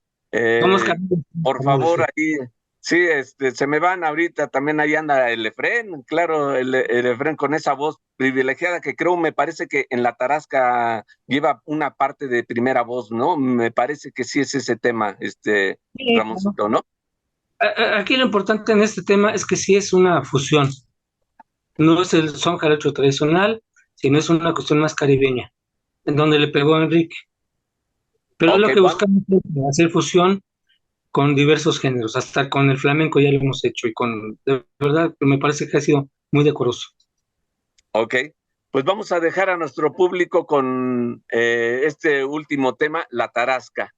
Speaker 7: Por favor, ahí, sí, se me van ahorita, también ahí anda el Lefren, claro, el Lefren con esa voz privilegiada que creo, me parece que en la tarasca lleva una parte de primera voz, ¿no? Me parece que sí es ese tema, Ramoncito, ¿no?
Speaker 8: Aquí lo importante en este tema es que sí es una fusión, no es el son jarocho tradicional, sino es una cuestión más caribeña, en donde le pegó a Enrique. Pero lo que buscamos es hacer fusión con diversos géneros, hasta con el flamenco ya lo hemos hecho, y de verdad me parece que ha sido muy decoroso.
Speaker 7: Ok, pues vamos a dejar a nuestro público con este último tema, la tarasca.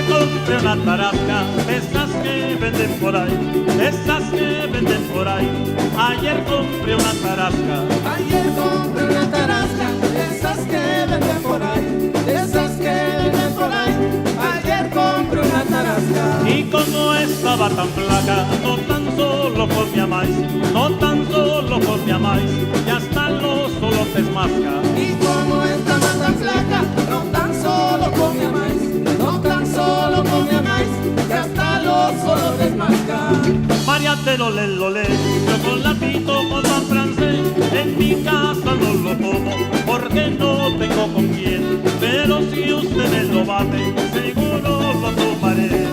Speaker 9: Compré una tarasca, de esas que venden por ahí, de esas que venden por ahí. Ayer compré una tarasca,
Speaker 10: de esas que venden por ahí, de esas que venden por ahí. Ayer compré una tarasca.
Speaker 9: Y como estaba tan flaca, no tan solo comíais, no tan solo comíais, y hasta los solos desmasca.
Speaker 10: Y como estaba tan flaca, no tan solo comíais, no tan solo comía maíz, que hasta los solos desmasca.
Speaker 9: María te lole, chocolatito con pan francés, en mi casa no lo tomo, porque no tengo con quién, pero si usted me lo bate, seguro lo tomaré.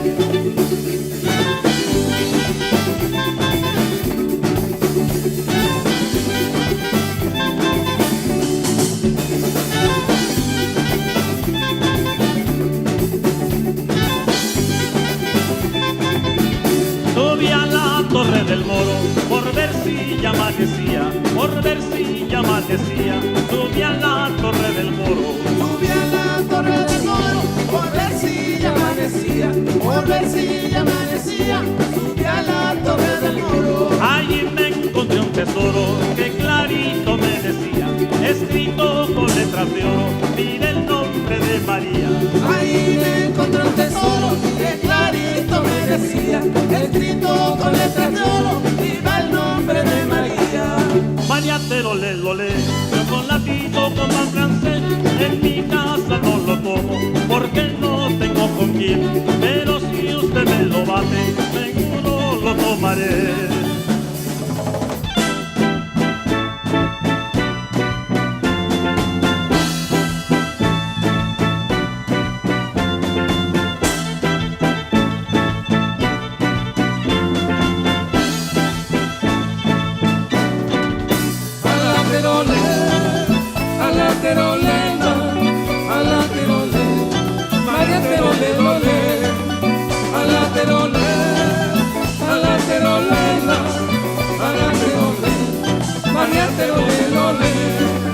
Speaker 10: escrito con letras de oro y va el nombre de María.
Speaker 9: María Terolé, chocolatito con pan francés, en mi casa no lo tomo porque no tengo con quién, pero si usted me lo bate, seguro lo tomaré.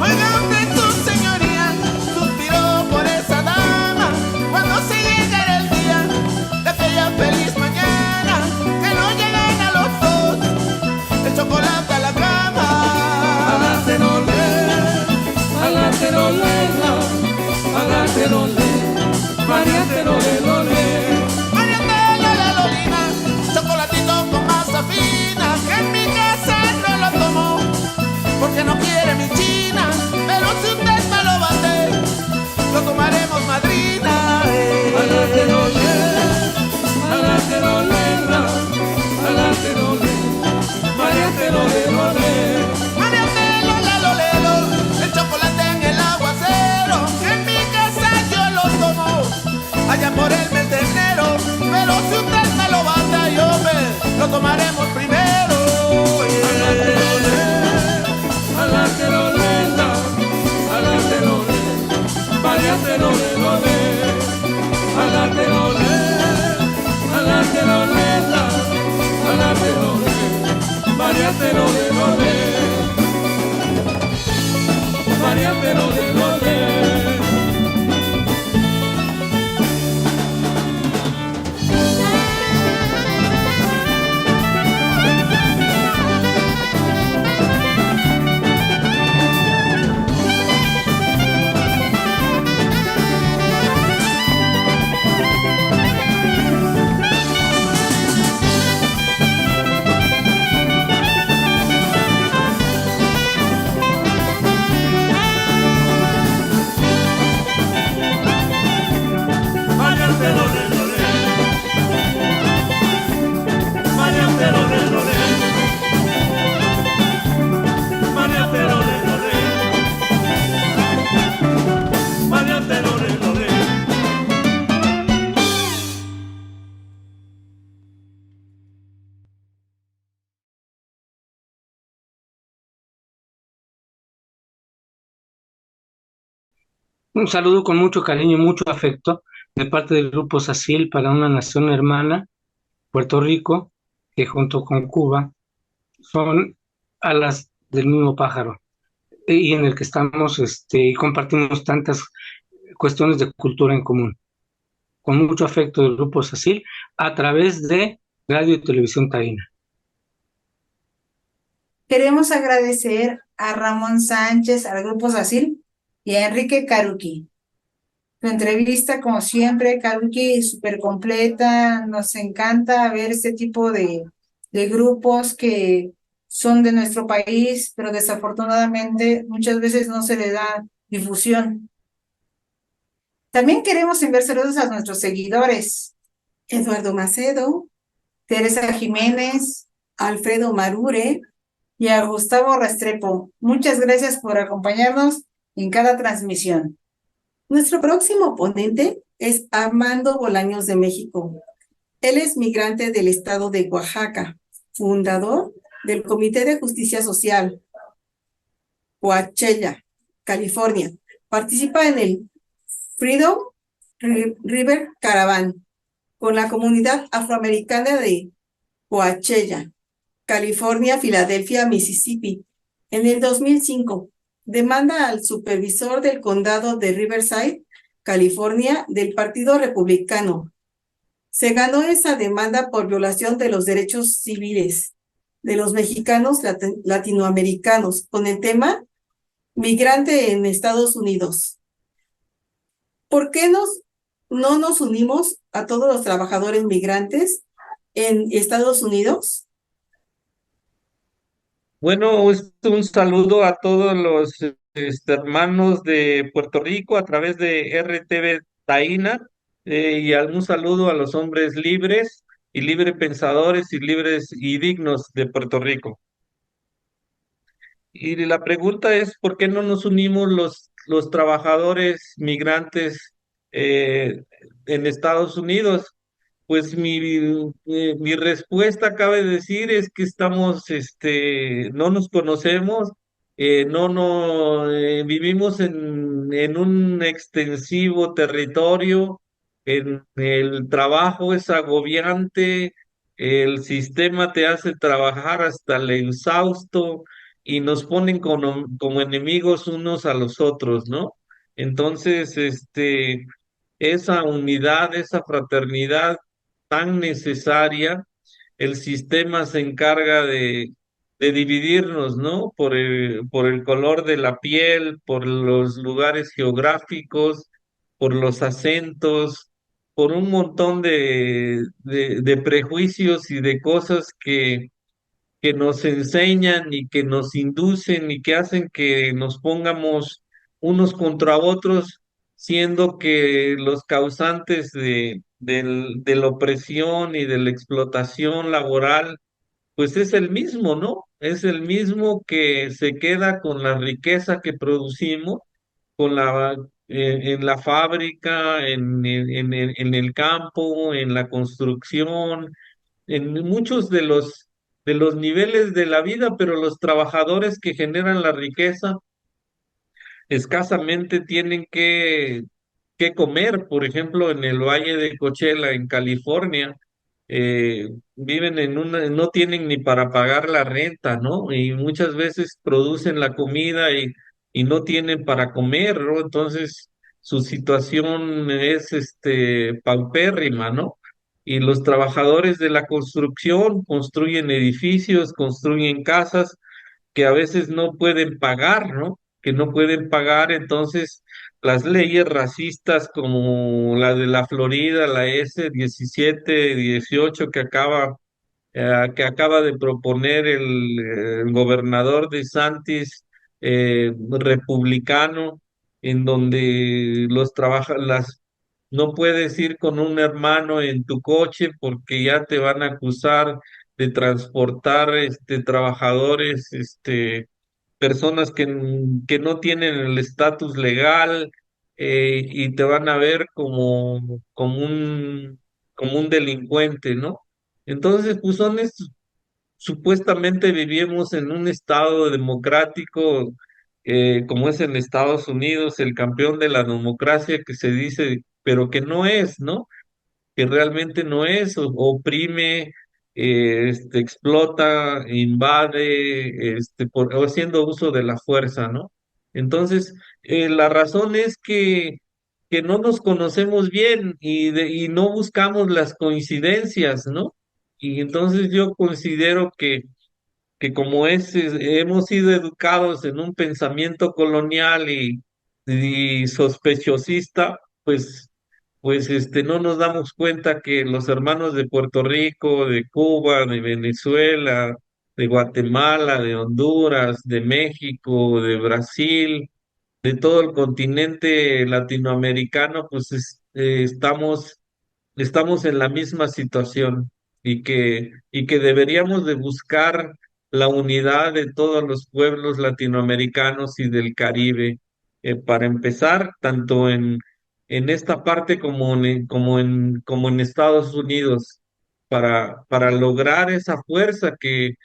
Speaker 10: Oiga usted, su señoría, suspiró por esa dama cuando se llegara el día de aquella feliz mañana, que no lleguen a los dos el chocolate a la cama. A la terolé, a la terolena, a la terolé, María terolé, María terolé, lolina, chocolatito con masa fina, que en mi casa no lo tomo porque no quiere mi china, pero si usted me lo bate, lo tomaremos, madrina. A la terolé, a la terolena, a la terolé, María terolé, María terolé, el chocolate en el aguacero, que en mi casa yo lo tomo allá por el mes de enero, pero si usted me lo bate, yo lo tomaremos primero. A la terolé, a la terolena, a la terolé, María terolé, a la terolé, a la terolena, a la terolé, María terolé, María terolé.
Speaker 8: Un saludo con mucho cariño y mucho afecto de parte del Grupo SACIL para una nación hermana, Puerto Rico, que junto con Cuba son alas del mismo pájaro y en el que estamos y compartimos tantas cuestiones de cultura en común. Con mucho afecto del Grupo SACIL a través de Radio y Televisión Taína.
Speaker 1: Queremos agradecer a Ramón Sánchez, al Grupo SACIL y a Enrique Caruqui. Tu entrevista, como siempre, Caruqui, súper completa. Nos encanta ver este tipo de grupos que son de nuestro país, pero desafortunadamente muchas veces no se le da difusión. También queremos enviar saludos a nuestros seguidores.
Speaker 2: Eduardo Macedo,
Speaker 1: Teresa Jiménez,
Speaker 2: Alfredo Marure
Speaker 1: y a Gustavo Restrepo. Muchas gracias por acompañarnos en cada transmisión.
Speaker 2: Nuestro próximo ponente es Armando Bolaños de México. Él es migrante del estado de Oaxaca, fundador del Comité de Justicia Social, Coachella, California. Participa en el Freedom River Caravan con la comunidad afroamericana de Coachella, California, Filadelfia, Mississippi. En el 2005, demanda al supervisor del condado de Riverside, California, del Partido Republicano. Se ganó esa demanda por violación de los derechos civiles de los mexicanos latinoamericanos con el tema migrante en Estados Unidos. ¿Por qué no nos unimos a todos los trabajadores migrantes en Estados Unidos?
Speaker 11: Bueno, un saludo a todos los hermanos de Puerto Rico a través de RTV Taína y un saludo a los hombres libres y libre pensadores y libres y dignos de Puerto Rico. Y la pregunta es, ¿por qué no nos unimos los trabajadores migrantes en Estados Unidos? Pues mi respuesta cabe decir es que estamos, no nos conocemos, vivimos en un extensivo territorio, el trabajo es agobiante, el sistema te hace trabajar hasta el exhausto y nos ponen como enemigos unos a los otros, ¿no? Entonces, esa unidad, esa fraternidad tan necesaria, el sistema se encarga de dividirnos, ¿no? Por el color de la piel, por los lugares geográficos, por los acentos, por un montón de prejuicios y de cosas que nos enseñan y que nos inducen y que hacen que nos pongamos unos contra otros, siendo que los causantes de la opresión y de la explotación laboral, pues es el mismo, ¿no? Es el mismo que se queda con la riqueza que producimos, con en la fábrica, en el campo, en la construcción, en muchos de los niveles de la vida, pero los trabajadores que generan la riqueza escasamente tienen que comer. Por ejemplo, en el Valle de Coachella, en California, viven no tienen ni para pagar la renta, ¿no? Y muchas veces producen la comida y no tienen para comer, ¿no? Entonces, su situación es, paupérrima, ¿no? Y los trabajadores de la construcción construyen edificios, construyen casas que a veces no pueden pagar, ¿no? Que no pueden pagar, entonces las leyes racistas como la de la Florida, la S-17-18 que acaba de proponer el gobernador de Santis, republicano, en donde no puedes ir con un hermano en tu coche porque ya te van a acusar de transportar trabajadores, personas que no tienen el estatus legal, y te van a ver como un delincuente, ¿no? Entonces, pues supuestamente vivimos en un estado democrático, como es en Estados Unidos, el campeón de la democracia que se dice, pero que no es, ¿no? Que realmente no es, oprime, explota, invade, o haciendo uso de la fuerza, ¿no? Entonces, la razón es que no nos conocemos bien y no buscamos las coincidencias, ¿no? Y entonces yo considero que como hemos sido educados en un pensamiento colonial y sospechosista, pues no nos damos cuenta que los hermanos de Puerto Rico, de Cuba, de Venezuela, de Guatemala, de Honduras, de México, de Brasil, de todo el continente latinoamericano, pues estamos en la misma situación y que deberíamos de buscar la unidad de todos los pueblos latinoamericanos y del Caribe, para empezar, tanto en esta parte como en Estados Unidos, para lograr esa fuerza que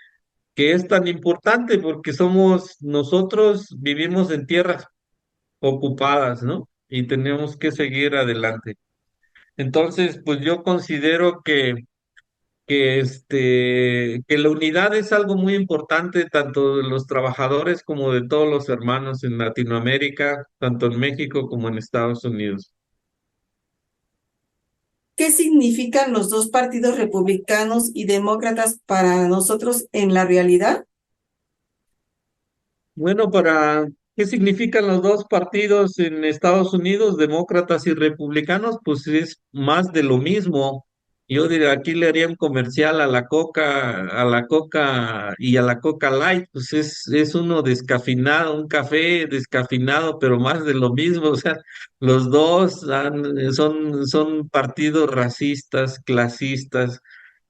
Speaker 11: es tan importante porque nosotros vivimos en tierras ocupadas, ¿no? Y tenemos que seguir adelante. Entonces, pues yo considero que la unidad es algo muy importante tanto de los trabajadores como de todos los hermanos en Latinoamérica, tanto en México como en Estados Unidos.
Speaker 2: ¿Qué significan los dos partidos republicanos y demócratas para nosotros en la realidad?
Speaker 11: Bueno, ¿qué significan los dos partidos en Estados Unidos, demócratas y republicanos? Pues es más de lo mismo. Yo diría, aquí le haría un comercial a la Coca y a la Coca Light, pues es uno descafeinado, un café descafeinado, pero más de lo mismo, o sea, los dos son partidos racistas, clasistas,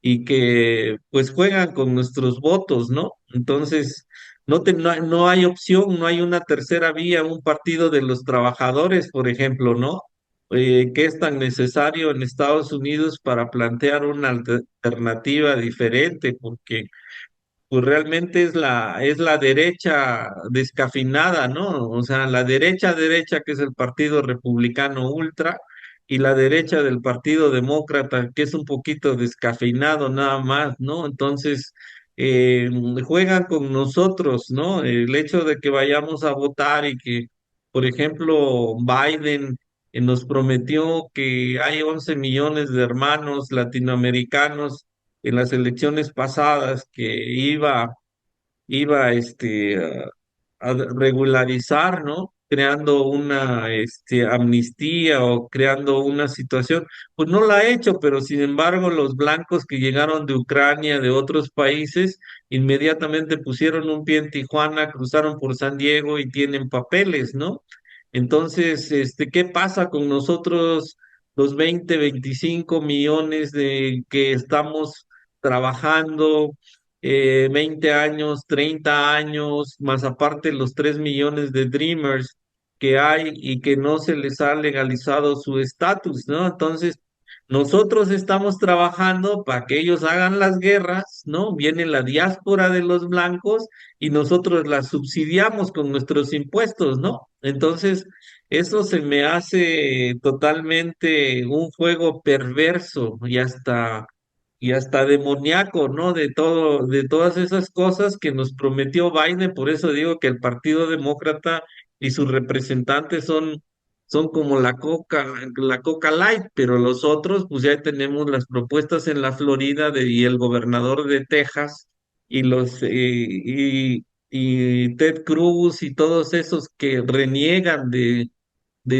Speaker 11: y que pues juegan con nuestros votos, ¿no? Entonces, no hay opción, no hay una tercera vía, un partido de los trabajadores, por ejemplo, ¿no? Que es tan necesario en Estados Unidos para plantear una alternativa diferente, porque pues realmente es la derecha descafeinada, ¿no? O sea, la derecha, que es el Partido Republicano Ultra, y la derecha del Partido Demócrata, que es un poquito descafeinado nada más, ¿no? Entonces, eh, juegan con nosotros, ¿no? El hecho de que vayamos a votar y que, por ejemplo, Biden nos prometió que hay 11 millones de hermanos latinoamericanos en las elecciones pasadas que iba a regularizar, ¿no? Creando una amnistía o creando una situación, pues no la ha hecho, pero sin embargo los blancos que llegaron de Ucrania, de otros países, inmediatamente pusieron un pie en Tijuana, cruzaron por San Diego y tienen papeles, ¿no? Entonces, ¿qué pasa con nosotros, los 20, 25 millones de que estamos trabajando? 20 años, 30 años, más aparte los 3 millones de Dreamers que hay y que no se les ha legalizado su estatus, ¿no? Entonces, nosotros estamos trabajando para que ellos hagan las guerras, ¿no? Viene la diáspora de los blancos y nosotros las subsidiamos con nuestros impuestos, ¿no? Entonces, eso se me hace totalmente un juego perverso y hasta demoníaco, ¿no? De todo, de todas esas cosas que nos prometió Biden. Por eso digo que el Partido Demócrata y sus representantes son como la Coca Light, pero los otros, pues ya tenemos las propuestas en la Florida y el gobernador de Texas y y Ted Cruz y todos esos que reniegan de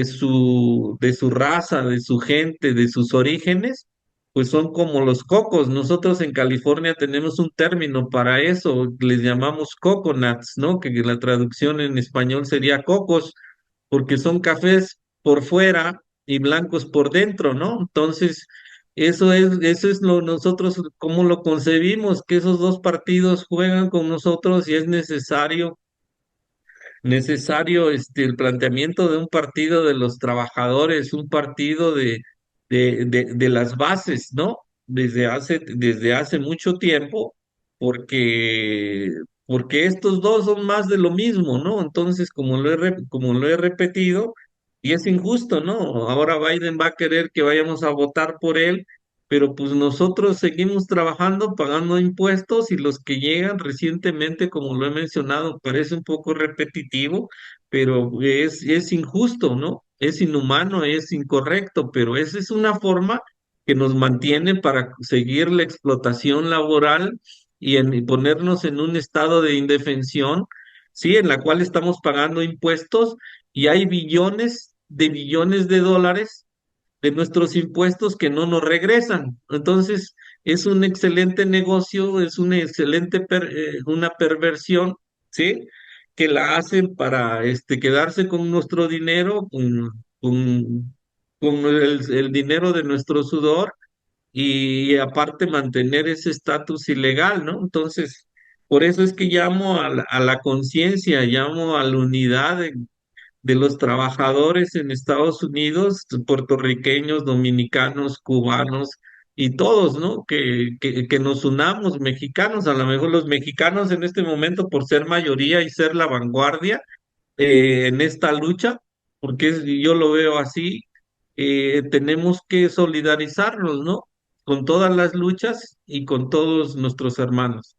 Speaker 11: su raza, de su gente, de sus orígenes, pues son como los cocos. Nosotros en California tenemos un término para eso, les llamamos coconuts, ¿no? Que la traducción en español sería cocos, porque son cafés por fuera y blancos por dentro, ¿no? Entonces, eso es lo nosotros, cómo lo concebimos, que esos dos partidos juegan con nosotros y es necesario el planteamiento de un partido de los trabajadores, un partido de las bases, ¿no? Desde hace mucho tiempo, porque, porque estos dos son más de lo mismo, ¿no? Entonces, como lo he repetido, y es injusto, ¿no? Ahora Biden va a querer que vayamos a votar por él, pero pues nosotros seguimos trabajando, pagando impuestos y los que llegan recientemente, como lo he mencionado, parece un poco repetitivo, pero es injusto, ¿no? Es inhumano, es incorrecto, pero esa es una forma que nos mantiene para seguir la explotación laboral y ponernos en un estado de indefensión, ¿sí? En la cual estamos pagando impuestos y hay billones de dólares de nuestros impuestos que no nos regresan. Entonces, es un excelente negocio, es una una perversión, ¿sí? Que la hacen para quedarse con nuestro dinero, con el dinero de nuestro sudor y aparte mantener ese estatus ilegal, ¿no? Entonces, por eso es que llamo a la conciencia, llamo a la unidad de los trabajadores en Estados Unidos, puertorriqueños, dominicanos, cubanos y todos, ¿no? Que nos unamos, mexicanos, a lo mejor los mexicanos en este momento por ser mayoría y ser la vanguardia en esta lucha, porque yo lo veo así, tenemos que solidarizarnos, ¿no? Con todas las luchas y con todos nuestros hermanos.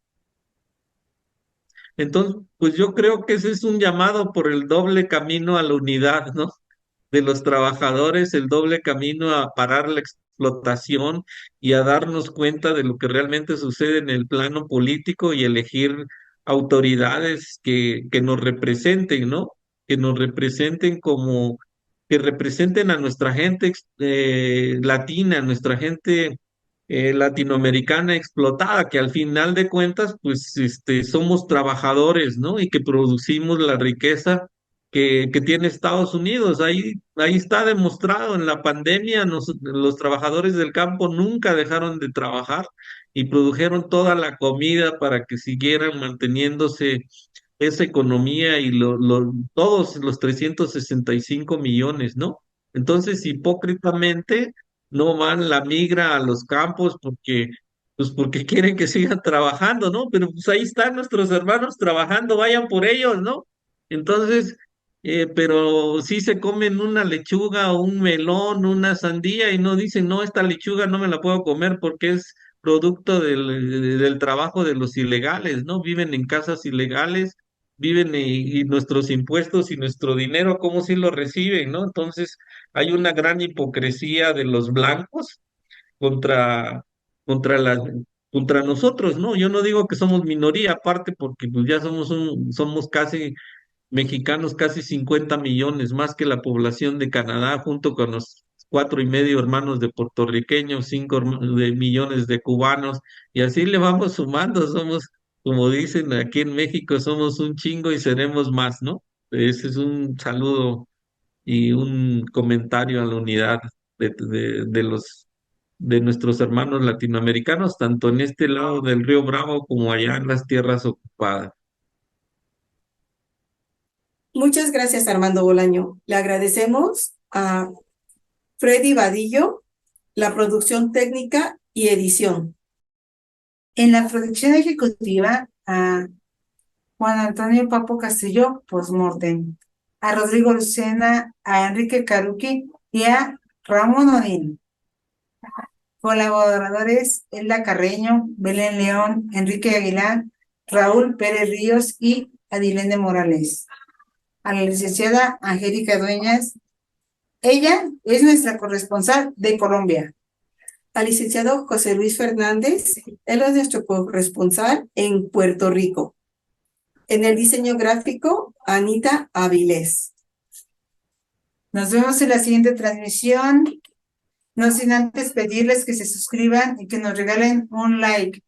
Speaker 11: Entonces, pues yo creo que ese es un llamado por el doble camino a la unidad, ¿no? De los trabajadores, el doble camino a parar la explotación y a darnos cuenta de lo que realmente sucede en el plano político y elegir autoridades que nos representen, ¿no? Que nos representen que representen a nuestra gente latina, a nuestra gente latinoamericana explotada, que al final de cuentas, pues somos trabajadores, ¿no? Y que producimos la riqueza que tiene Estados Unidos. Ahí está demostrado en la pandemia, los trabajadores del campo nunca dejaron de trabajar y produjeron toda la comida para que siguieran manteniéndose esa economía y todos los 365 millones, ¿no? Entonces, hipócritamente, no van la migra a los campos porque quieren que sigan trabajando, ¿no? Pero pues ahí están nuestros hermanos trabajando, vayan por ellos, ¿no? Entonces, pero sí se comen una lechuga o un melón, una sandía y no dicen, no, esta lechuga no me la puedo comer porque es producto del trabajo de los ilegales, ¿no? Viven en casas ilegales, viven y nuestros impuestos y nuestro dinero, ¿cómo si lo reciben, no? Entonces, hay una gran hipocresía de los blancos contra, contra la, contra nosotros, ¿no? Yo no digo que somos minoría, aparte porque pues ya somos casi mexicanos, casi 50 millones, más que la población de Canadá, junto con los 4,5 hermanos de puertorriqueños, 5 millones de cubanos, y así le vamos sumando, somos, como dicen aquí en México, somos un chingo y seremos más, ¿no? Ese es un saludo y un comentario a la unidad de nuestros hermanos latinoamericanos, tanto en este lado del río Bravo como allá en las tierras ocupadas.
Speaker 2: Muchas gracias, Armando Bolaño. Le agradecemos a Freddy Vadillo la producción técnica y edición.
Speaker 1: En la producción ejecutiva, a Juan Antonio Papo Castillo, postmortem, a Rodrigo Lucena, a Enrique Caruqui y a Ramón Odín. Colaboradores: Elda Carreño, Belén León, Enrique Aguilar, Raúl Pérez Ríos y Adilene Morales. A la licenciada Angélica Dueñas, ella es nuestra corresponsal de Colombia.
Speaker 2: Al licenciado José Luis Fernández, él es nuestro corresponsal en Puerto Rico. En el diseño gráfico, Anita Avilés.
Speaker 1: Nos vemos en la siguiente transmisión. No sin antes pedirles que se suscriban y que nos regalen un like.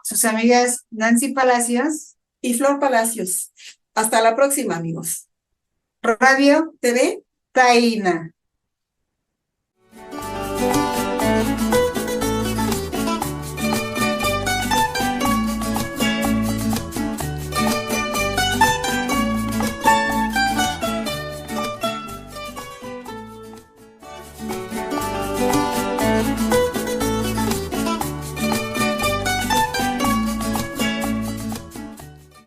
Speaker 1: Sus amigas Nancy Palacios
Speaker 2: y Flor Palacios. Hasta la próxima, amigos.
Speaker 1: Radio
Speaker 2: TV
Speaker 1: Taína.